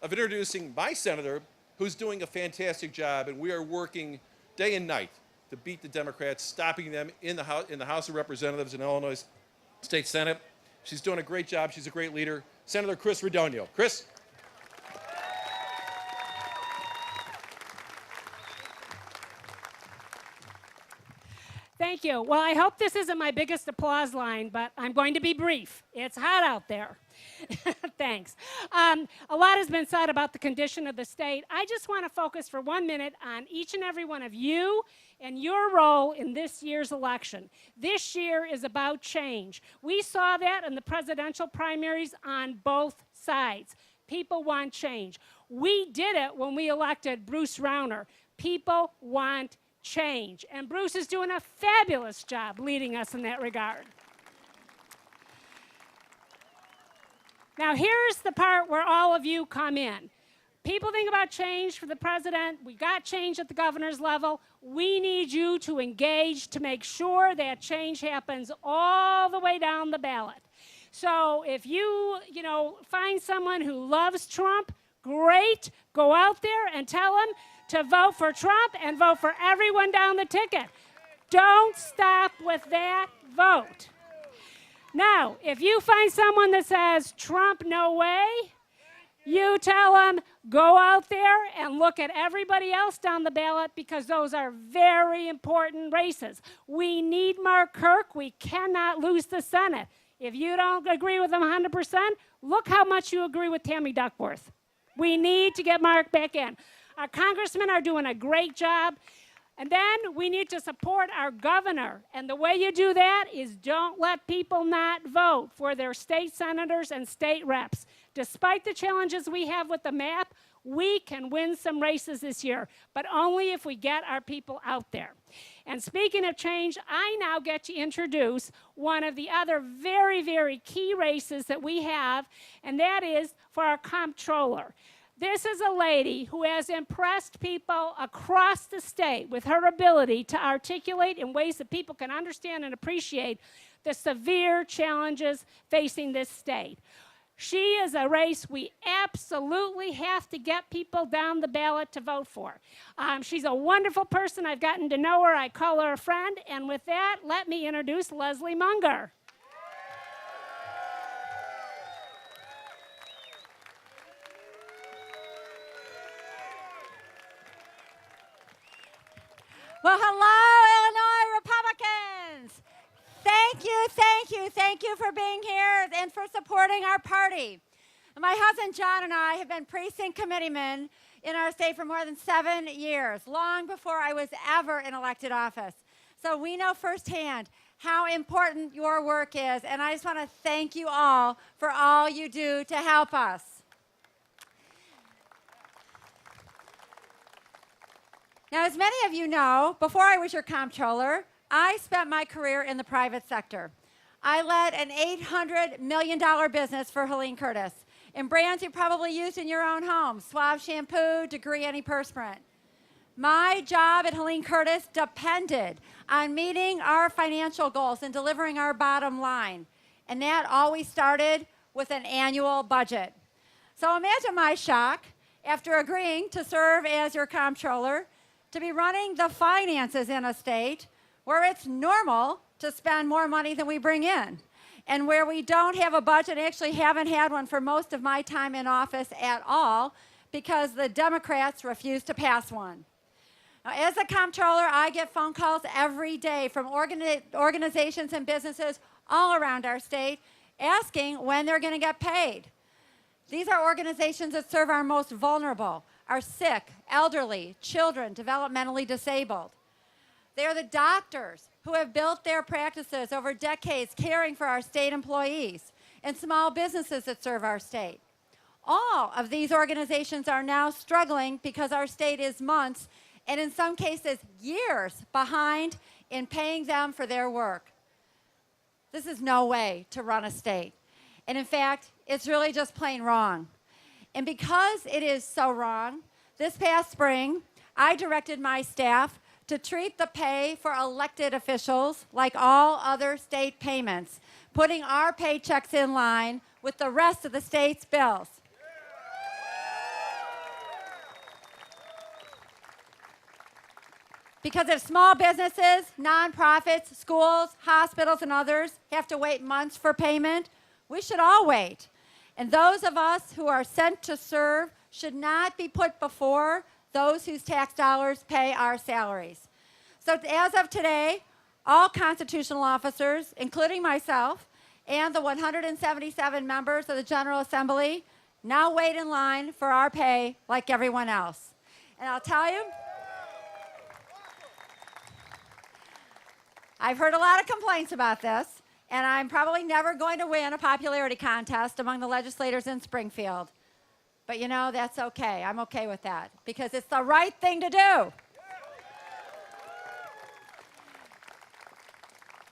of introducing my senator, who's doing a fantastic job, and we are working day and night to beat the Democrats, stopping them in the House of Representatives in Illinois State Senate. She's doing a great job. She's a great leader. Senator Chris Radogno. Chris? Thank you. Well, I hope this isn't my biggest applause line, but I'm going to be brief. It's hot out there. Thanks. A lot has been said about the condition of the state. I just want to focus for 1 minute on each and every one of you and your role in this year's election. This year is about change. We saw that in the presidential primaries on both sides. People want change. We did it when we elected Bruce Rauner. People want change. And Bruce is doing a fabulous job leading us in that regard. Now, here's the part where all of you come in. People think about change for the president. We got change at the governor's level. We need you to engage to make sure that change happens all the way down the ballot. So if you find someone who loves Trump, great. Go out there and tell them to vote for Trump and vote for everyone down the ticket. Don't stop with that vote. Now, if you find someone that says, Trump, no way, you tell them, go out there and look at everybody else down the ballot, because those are very important races. We need Mark Kirk. We cannot lose the Senate. If you don't agree with them 100%, look how much you agree with Tammy Duckworth. We need to get Mark back in. Our congressmen are doing a great job. And then we need to support our governor. And the way you do that is don't let people not vote for their state senators and state reps. Despite the challenges we have with the map, we can win some races this year, but only if we get our people out there. And speaking of change, I now get to introduce one of the other very, very key races that we have, and that is for our comptroller. This is a lady who has impressed people across the state with her ability to articulate in ways that people can understand and appreciate the severe challenges facing this state. She is a race we absolutely have to get people down the ballot to vote for. She's a wonderful person. I've gotten to know her. I call her a friend. And with that, let me introduce Leslie Munger. Well, hello, Illinois Republicans. Thank you for being here and for supporting our party. My husband John and I have been precinct committeemen in our state for more than 7 years, long before I was ever in elected office. So we know firsthand how important your work is, and I just want to thank you all for all you do to help us. Now, as many of you know, before I was your comptroller, I spent my career in the private sector. I led an $800 million business for Helene Curtis in brands you probably used in your own home, Suave shampoo, Degree antiperspirant. My job at Helene Curtis depended on meeting our financial goals and delivering our bottom line. And that always started with an annual budget. So imagine my shock after agreeing to serve as your comptroller to be running the finances in a state where it's normal to spend more money than we bring in, and where we don't have a budget. I actually haven't had one for most of my time in office at all because the Democrats refused to pass one. Now, as a comptroller, I get phone calls every day from organizations and businesses all around our state asking when they're going to get paid. These are organizations that serve our most vulnerable, our sick, elderly, children, developmentally disabled. They are the doctors who have built their practices over decades caring for our state employees and small businesses that serve our state. All of these organizations are now struggling because our state is months, and in some cases years, behind in paying them for their work. This is no way to run a state. And in fact, it's really just plain wrong. And because it is so wrong, this past spring, I directed my staff to treat the pay for elected officials like all other state payments, putting our paychecks in line with the rest of the state's bills. Because if small businesses, nonprofits, schools, hospitals, and others have to wait months for payment, we should all wait. And those of us who are sent to serve should not be put before those whose tax dollars pay our salaries. So as of today, all constitutional officers, including myself and the 177 members of the General Assembly, now wait in line for our pay like everyone else. And I'll tell you, I've heard a lot of complaints about this, and I'm probably never going to win a popularity contest among the legislators in Springfield. But you know, that's okay. I'm okay with that because it's the right thing to do.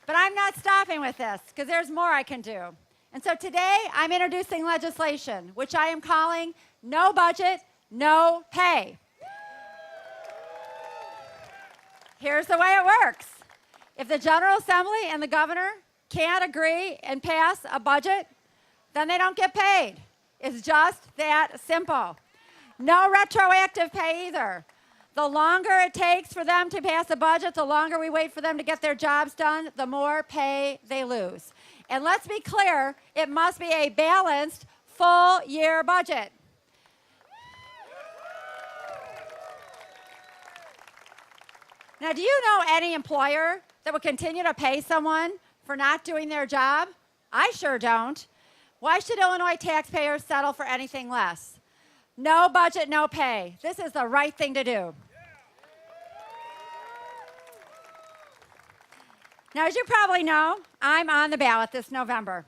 But I'm not stopping with this because there's more I can do. And so today I'm introducing legislation which I am calling No Budget, No Pay. Here's the way it works. If the General Assembly and the governor can't agree and pass a budget, then they don't get paid. It's just that simple. No retroactive pay either. The longer it takes for them to pass a budget, the longer we wait for them to get their jobs done, the more pay they lose. And let's be clear, it must be a balanced, full-year budget. Now, do you know any employer that would continue to pay someone for not doing their job? I sure don't. Why should Illinois taxpayers settle for anything less? No budget, no pay. This is the right thing to do. Now, as you probably know, I'm on the ballot this November.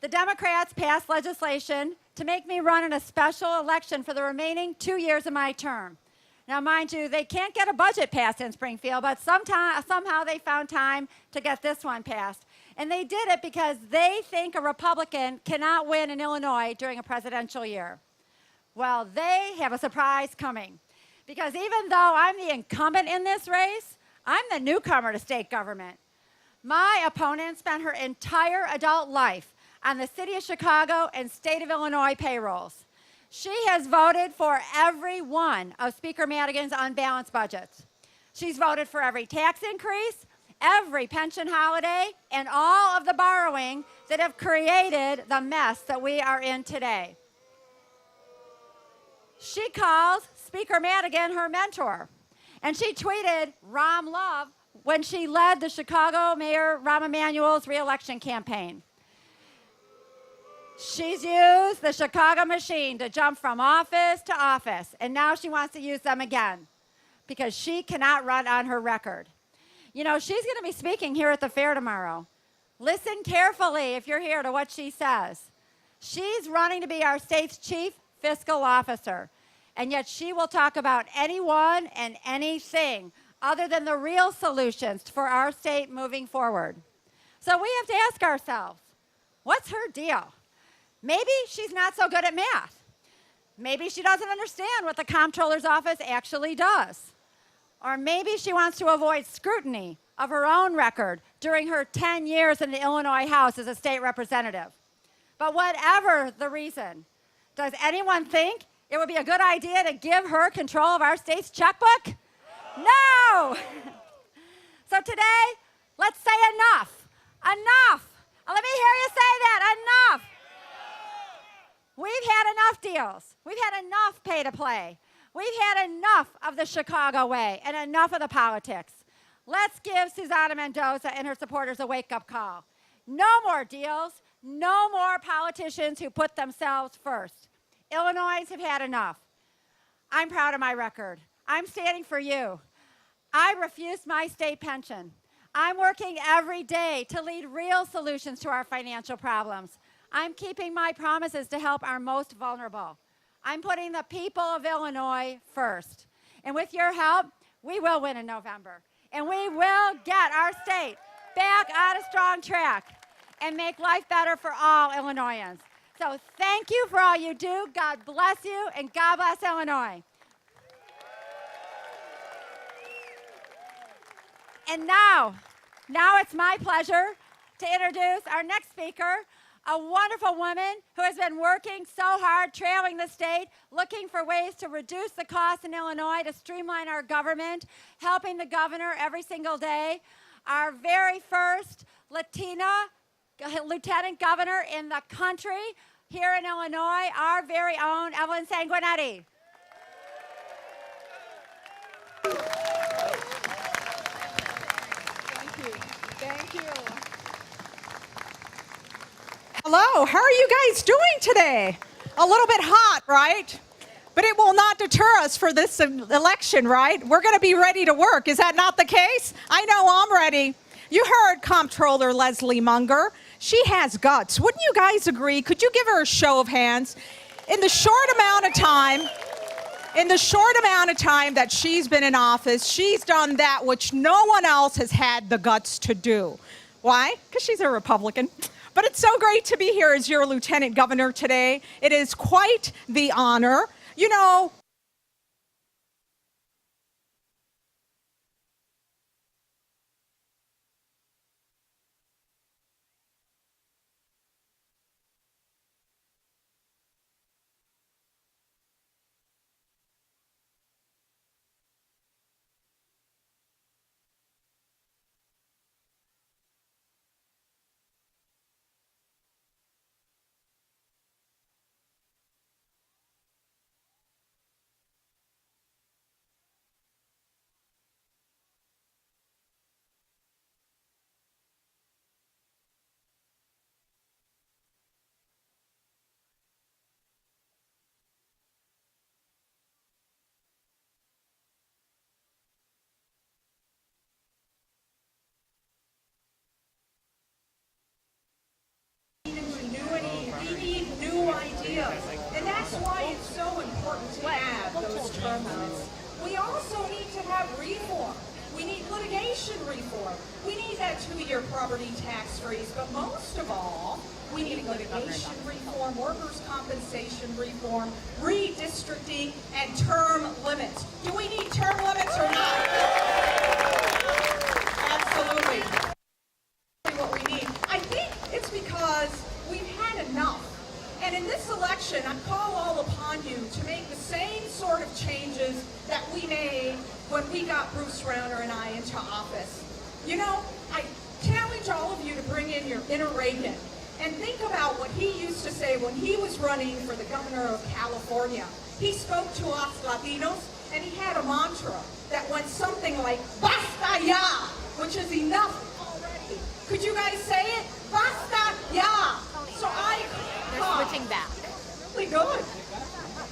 The Democrats passed legislation to make me run in a special election for the remaining 2 years of my term. Now, mind you, they can't get a budget passed in Springfield, but somehow they found time to get this one passed. And they did it because they think a Republican cannot win in Illinois during a presidential year. Well, they have a surprise coming. Because even though I'm the incumbent in this race, I'm the newcomer to state government. My opponent spent her entire adult life on the City of Chicago and State of Illinois payrolls. She has voted for every one of Speaker Madigan's unbalanced budgets. She's voted for every tax increase, every pension holiday, and all of the borrowing that have created the mess that we are in today. She calls Speaker Madigan her mentor, and she tweeted Rom Love when she led the Chicago Mayor Rahm Emanuel's reelection campaign. She's used the Chicago machine to jump from office to office, and now she wants to use them again because she cannot run on her record. You know, she's going to be speaking here at the fair tomorrow. Listen carefully if you're here to what she says. She's running to be our state's chief fiscal officer, and yet she will talk about anyone and anything other than the real solutions for our state moving forward. So we have to ask ourselves, what's her deal? Maybe she's not so good at math. Maybe she doesn't understand what the comptroller's office actually does. Or maybe she wants to avoid scrutiny of her own record during her 10 years in the Illinois House as a state representative. But whatever the reason, does anyone think it would be a good idea to give her control of our state's checkbook? No! So today, let's say enough. Enough! Let me hear you say that. Enough! We've had enough deals. We've had enough pay to play. We've had enough of the Chicago way and enough of the politics. Let's give Susana Mendoza and her supporters a wake-up call. No more deals. No more politicians who put themselves first. Illinois have had enough. I'm proud of my record. I'm standing for you. I refused my state pension. I'm working every day to lead real solutions to our financial problems. I'm keeping my promises to help our most vulnerable. I'm putting the people of Illinois first. And with your help, we will win in November. And we will get our state back on a strong track and make life better for all Illinoisans. So thank you for all you do. God bless you, and God bless Illinois. And now it's my pleasure to introduce our next speaker, a wonderful woman who has been working so hard, trailing the state, looking for ways to reduce the costs in Illinois, to streamline our government, helping the governor every single day. Our very first Latina lieutenant governor in the country here in Illinois, our very own Evelyn Sanguinetti. Thank you. Hello, how are you guys doing today? A little bit hot, right? But it will not deter us for this election, right? We're going to be ready to work. Is that not the case? I know I'm ready. You heard Comptroller Leslie Munger. She has guts. Wouldn't you guys agree? Could you give her a show of hands? In the short amount of time that she's been in office, she's done that which no one else has had the guts to do. Why? Because she's a Republican. But it's so great to be here as your lieutenant governor today. It is quite the honor. You know, got reform. We need litigation reform. We need that 2-year property tax freeze. But most of all, we need litigation reform, workers' compensation reform, redistricting, and term limits. Do we need term limits or not? Absolutely. What we need. I think it's because we've had enough. And in this election, I call all upon you to make the same sort of changes that we made when we got Bruce Rauner and I into office. You know, I challenge all of you to bring in your inner Reagan and think about what he used to say when he was running for the governor of California. He spoke to us Latinos, and he had a mantra that went something like, "Basta ya," which is enough already. Could you guys say it? Basta ya. So They're switching back. really good.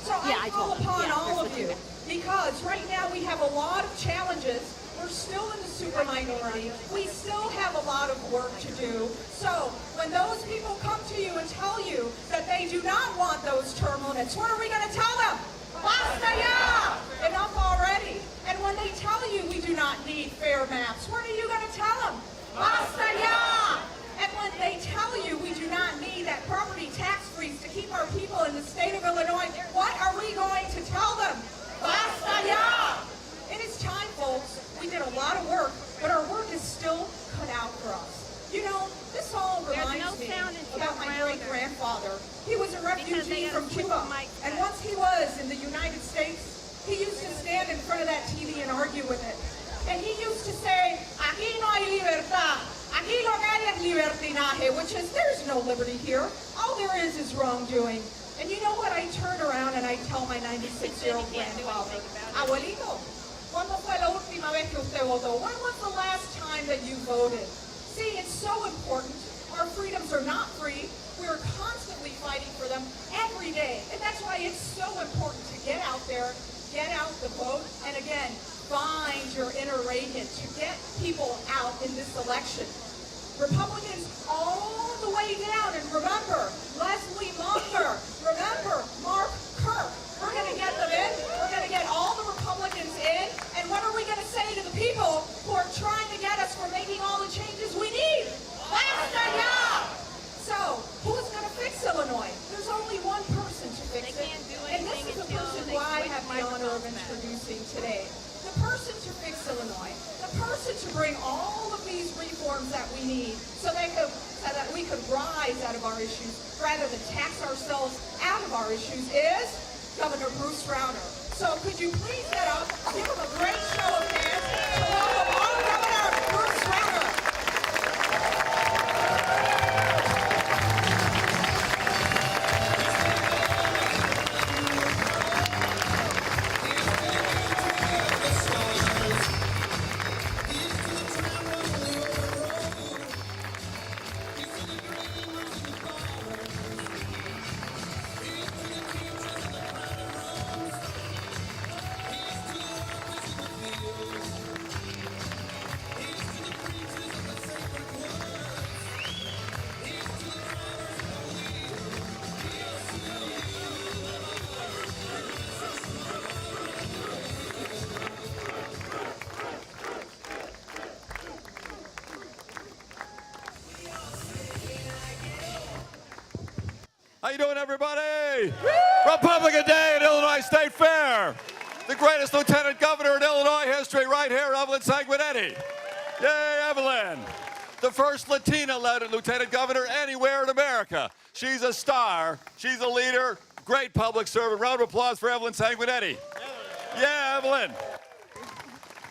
So I call upon all of you, because right now we have a lot of challenges. We're still in the super minority. We still have a lot of work to do. So when those people come to you and tell you that they do not want those term limits, what are we going to tell them? Basta ya! Enough already. And when they tell you we do not need fair maps, what are you going to tell them? Basta ya! And when they tell you we do not need that property tax freeze to keep our people in the state of Illinois, what are we going to tell them? Basta ya! It is time, folks. We did a lot of work, but our work is still cut out for us. You know, this all reminds me about my great-grandfather. He was a refugee from Cuba, and once he was in the United States, he used to stand in front of that TV and argue with it. And he used to say, "Aquí no hay libertad. Aquí lo que hay es libertinaje," which is, there's no liberty here. All there is wrongdoing. And you know what? I turn around and I tell my 96-year-old grandfather, "Abuelito, ¿cuándo fue la última vez que usted votó? When was the last time that you voted?" See, it's so important. Our freedoms are not free. We're constantly fighting for them every day. And that's why it's so important to get out there, get out the vote, and again, find your inner Reagan to get people out in this election. Republicans all the way down, and remember, Leslie Munger, remember, Mark Kirk. We're going to get them in. We're going to get all the Republicans in. And what are we going to say to the people who are trying to get us from making all the changes we need? Basta ya! So, who's going to fix Illinois? There's only one person to fix it. And this is the person who I have the honor of introducing today. The person to fix Illinois. The person to bring all of these reforms that we need so that we could rise out of our issues rather than tax ourselves out of our issues is Governor Bruce Rauner. So could you please get up, give him a great show of hands to welcome our Governor, Bruce Rauner. How you doing, everybody? Republican Day at Illinois State Fair. The greatest lieutenant governor in Illinois history right here, Evelyn Sanguinetti. Yay, Evelyn. The first Latina lieutenant governor anywhere in America. She's a star. She's a leader. Great public servant. Round of applause for Evelyn Sanguinetti. Yeah, Evelyn.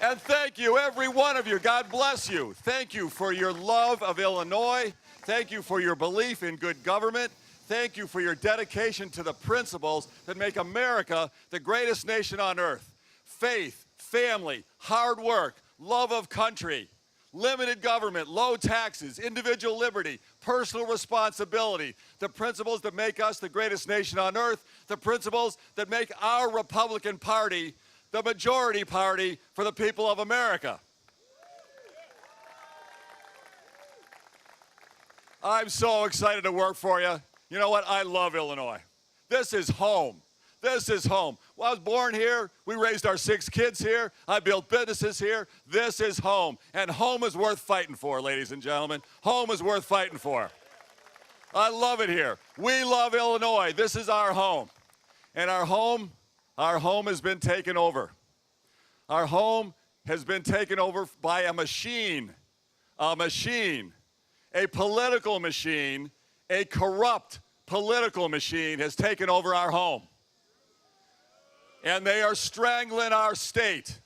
And thank you, every one of you. God bless you. Thank you for your love of Illinois. Thank you for your belief in good government. Thank you for your dedication to the principles that make America the greatest nation on earth. Faith, family, hard work, love of country, limited government, low taxes, individual liberty, personal responsibility, the principles that make us the greatest nation on earth, the principles that make our Republican Party the majority party for the people of America. I'm so excited to work for you. You know what? I love Illinois. This is home. This is home. Well, I was born here. We raised our 6 kids here. I built businesses here. This is home. And home is worth fighting for, ladies and gentlemen. Home is worth fighting for. I love it here. We love Illinois. This is our home. And our home has been taken over. Our home has been taken over by a machine, a political machine, a corrupt political machine has taken over our home. And they are strangling our state.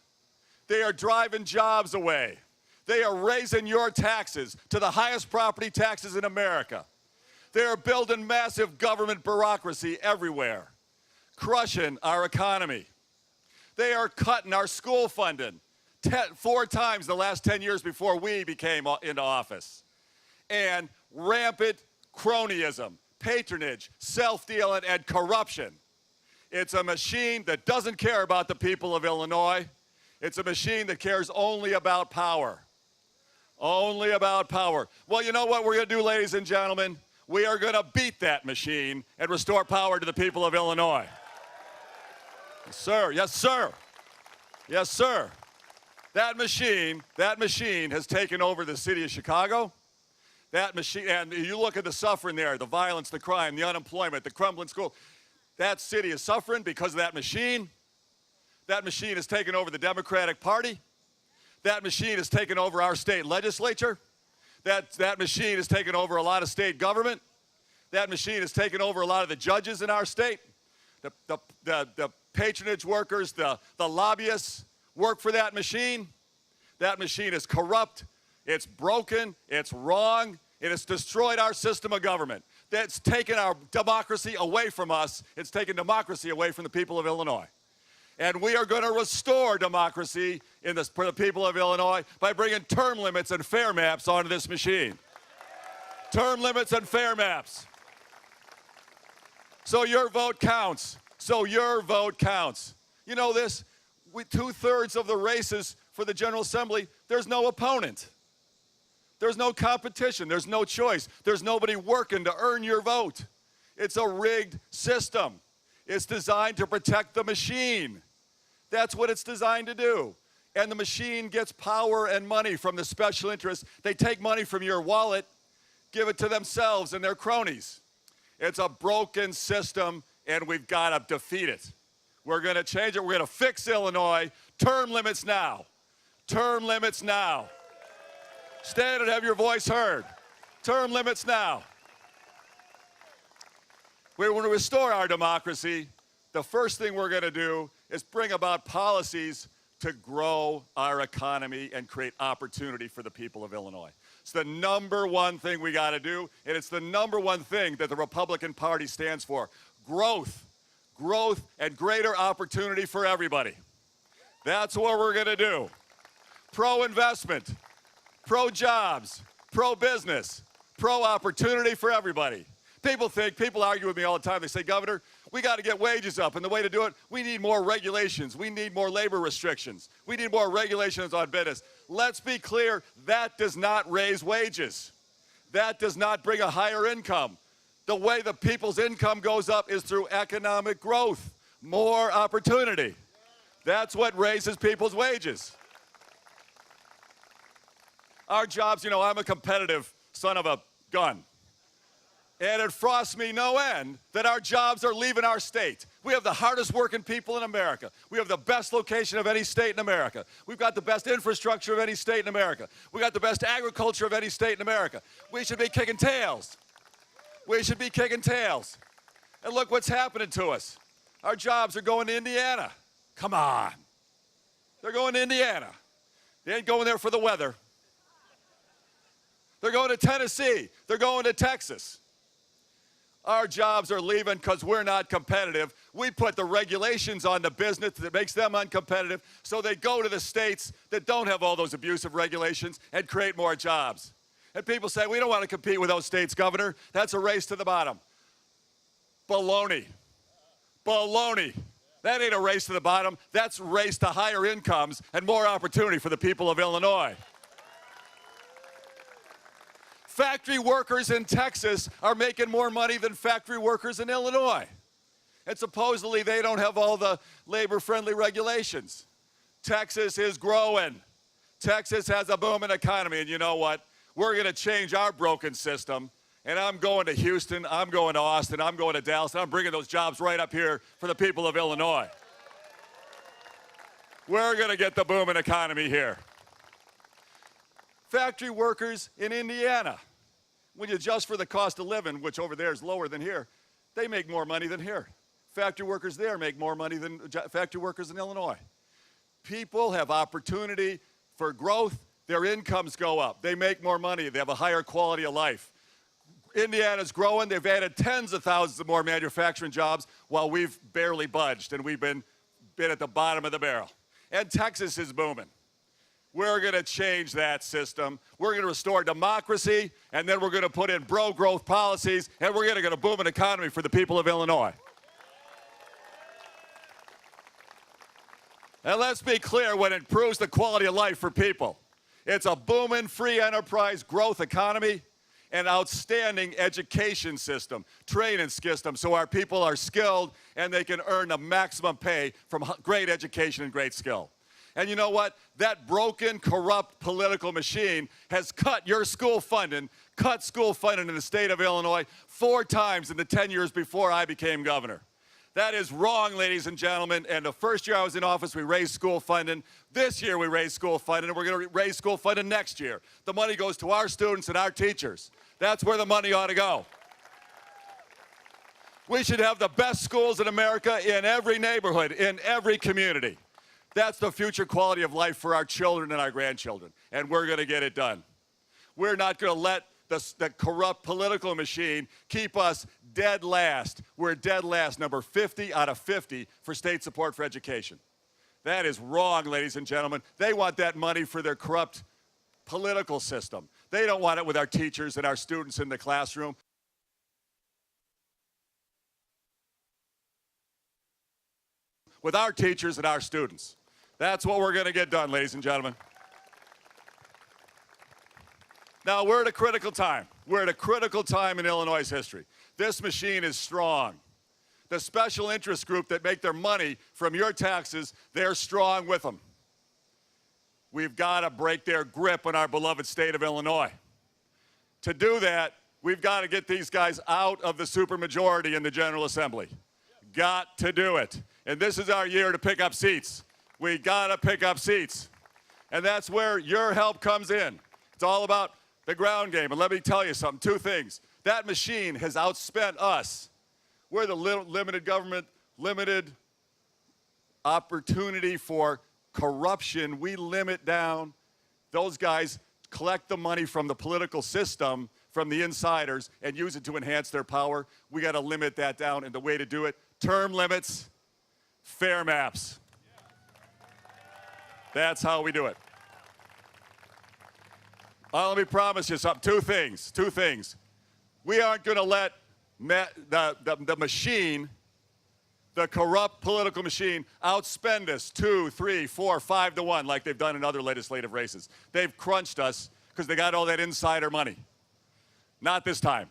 They are driving jobs away. They are raising your taxes to the highest property taxes in America. They are building massive government bureaucracy everywhere, crushing our economy. They are cutting our school funding 4 times the last 10 years before we became into office. And rampant cronyism, patronage, self-dealing, and corruption. It's a machine that doesn't care about the people of Illinois. It's a machine that cares only about power. Only about power. Well, you know what we're going to do, ladies and gentlemen? We are going to beat that machine and restore power to the people of Illinois. Yes, sir. Yes, sir. Yes, sir. That machine has taken over the city of Chicago. That machine, and you look at the suffering there, the violence, the crime, the unemployment, the crumbling school. That city is suffering because of that machine. That machine has taken over the Democratic Party. That machine has taken over our state legislature. That machine has taken over a lot of state government. That machine has taken over a lot of the judges in our state. The patronage workers, the lobbyists work for that machine. That machine is corrupt. It's broken. It's wrong. It has destroyed our system of government. That's taken our democracy away from us. It's taken democracy away from the people of Illinois. And we are going to restore democracy for the people of Illinois by bringing term limits and fair maps onto this machine. Term limits and fair maps. So your vote counts. So your vote counts. You know this? 2/3 of the races for the General Assembly, there's no opponent. There's no competition. There's no choice. There's nobody working to earn your vote. It's a rigged system. It's designed to protect the machine. That's what it's designed to do. And the machine gets power and money from the special interests. They take money from your wallet, give it to themselves and their cronies. It's a broken system, and we've got to defeat it. We're going to change it. We're going to fix Illinois. Term limits now. Term limits now. Stand and have your voice heard. Term limits now. We want to restore our democracy. The first thing we're going to do is bring about policies to grow our economy and create opportunity for the people of Illinois. It's the number one thing we got to do, and it's the number one thing that the Republican Party stands for. Growth. Growth and greater opportunity for everybody. That's what we're going to do. Pro-investment, pro-jobs, pro-business, pro-opportunity for everybody. People argue with me all the time. They say, Governor, we got to get wages up, and the way to do it, we need more regulations. We need more labor restrictions. We need more regulations on business. Let's be clear, that does not raise wages. That does not bring a higher income. The way the people's income goes up is through economic growth, more opportunity. That's what raises people's wages. Our jobs, you know, I'm a competitive son of a gun. And it frosts me no end that our jobs are leaving our state. We have the hardest working people in America. We have the best location of any state in America. We've got the best infrastructure of any state in America. We got the best agriculture of any state in America. We should be kicking tails. We should be kicking tails. And look what's happening to us. Our jobs are going to Indiana. Come on. They're going to Indiana. They ain't going there for the weather. They're going to Tennessee. They're going to Texas. Our jobs are leaving because we're not competitive. We put the regulations on the business that makes them uncompetitive, so they go to the states that don't have all those abusive regulations and create more jobs. And people say, we don't want to compete with those states, Governor. That's a race to the bottom. Baloney. Baloney. That ain't a race to the bottom. That's a race to higher incomes and more opportunity for the people of Illinois. Factory workers in Texas are making more money than factory workers in Illinois. And supposedly they don't have all the labor-friendly regulations. Texas is growing. Texas has a booming economy, and you know what? We're going to change our broken system, and I'm going to Houston, I'm going to Austin, I'm going to Dallas, and I'm bringing those jobs right up here for the people of Illinois. We're going to get the booming economy here. Factory workers in Indiana, when you adjust for the cost of living, which over there is lower than here, they make more money than here. Factory workers there make more money than factory workers in Illinois. People have opportunity for growth. Their incomes go up. They make more money. They have a higher quality of life. Indiana's growing. They've added tens of thousands of more manufacturing jobs while we've barely budged, and we've been at the bottom of the barrel. And Texas is booming. We're going to change that system. We're going to restore democracy, and then we're going to put in pro-growth policies, and we're going to get a booming economy for the people of Illinois. And let's be clear, what improves the quality of life for people, it's a booming free enterprise growth economy, an outstanding education system, training system, so our people are skilled and they can earn the maximum pay from great education and great skill. And you know what? That broken, corrupt political machine has cut your school funding, cut school funding in the state of Illinois 4 times in the 10 years before I became governor. That is wrong, ladies and gentlemen. And the first year I was in office, we raised school funding. This year we raised school funding, and we're going to raise school funding next year. The money goes to our students and our teachers. That's where the money ought to go. We should have the best schools in America in every neighborhood, in every community. That's the future quality of life for our children and our grandchildren, and we're going to get it done. We're not going to let the corrupt political machine keep us dead last. We're dead last, number 50 out of 50 for state support for education. That is wrong, ladies and gentlemen. They want that money for their corrupt political system. They don't want it with our teachers and our students in the classroom. With our teachers and our students. That's what we're going to get done, ladies and gentlemen. Now, we're at a critical time. We're at a critical time in Illinois' history. This machine is strong. The special interest group that make their money from your taxes, they're strong with them. We've got to break their grip on our beloved state of Illinois. To do that, we've got to get these guys out of the supermajority in the General Assembly. Got to do it. And this is our year to pick up seats. We got to pick up seats. And that's where your help comes in. It's all about the ground game. And let me tell you something, 2 things. That machine has outspent us. We're the limited government, limited opportunity for corruption. We limit down. Those guys collect the money from the political system, from the insiders, and use it to enhance their power. We got to limit that down, and the way to do it, term limits, fair maps. That's how we do it. Let me promise you something, 2 things, 2 things. We aren't going to let the machine, the corrupt political machine, outspend us 2, 3, 4, 5 to 1 like they've done in other legislative races. They've crunched us because they got all that insider money. Not this time.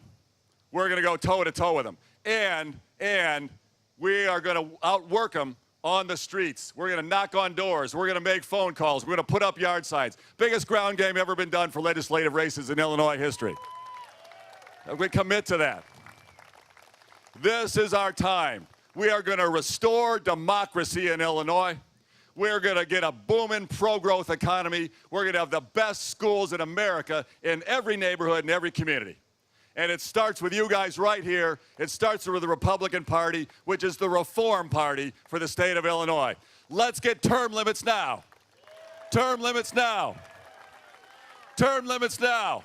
We're going to go toe-to-toe with them. And we are going to outwork them on the streets. We're going to knock on doors. We're going to make phone calls. We're going to put up yard signs. Biggest ground game ever been done for legislative races in Illinois history. We commit to that. This is our time. We are going to restore democracy in Illinois. We're going to get a booming pro-growth economy. We're going to have the best schools in America in every neighborhood and every community. And it starts with you guys right here. It starts with the Republican Party, which is the Reform Party for the state of Illinois. Let's get term limits now. Term limits now. Term limits now.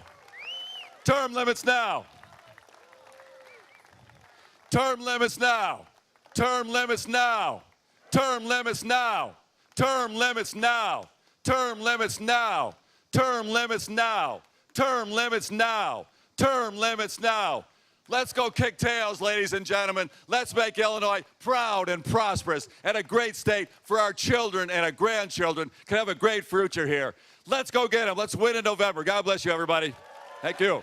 Term limits now. Term limits now. Term limits now. Term limits now. Term limits now. Term limits now. Term limits now. Term limits now. Term limits now. Let's go kick tails, ladies and gentlemen. Let's make Illinois proud and prosperous and a great state for our children and our grandchildren can have a great future here. Let's go get them. Let's win in November. God bless you, everybody. Thank you.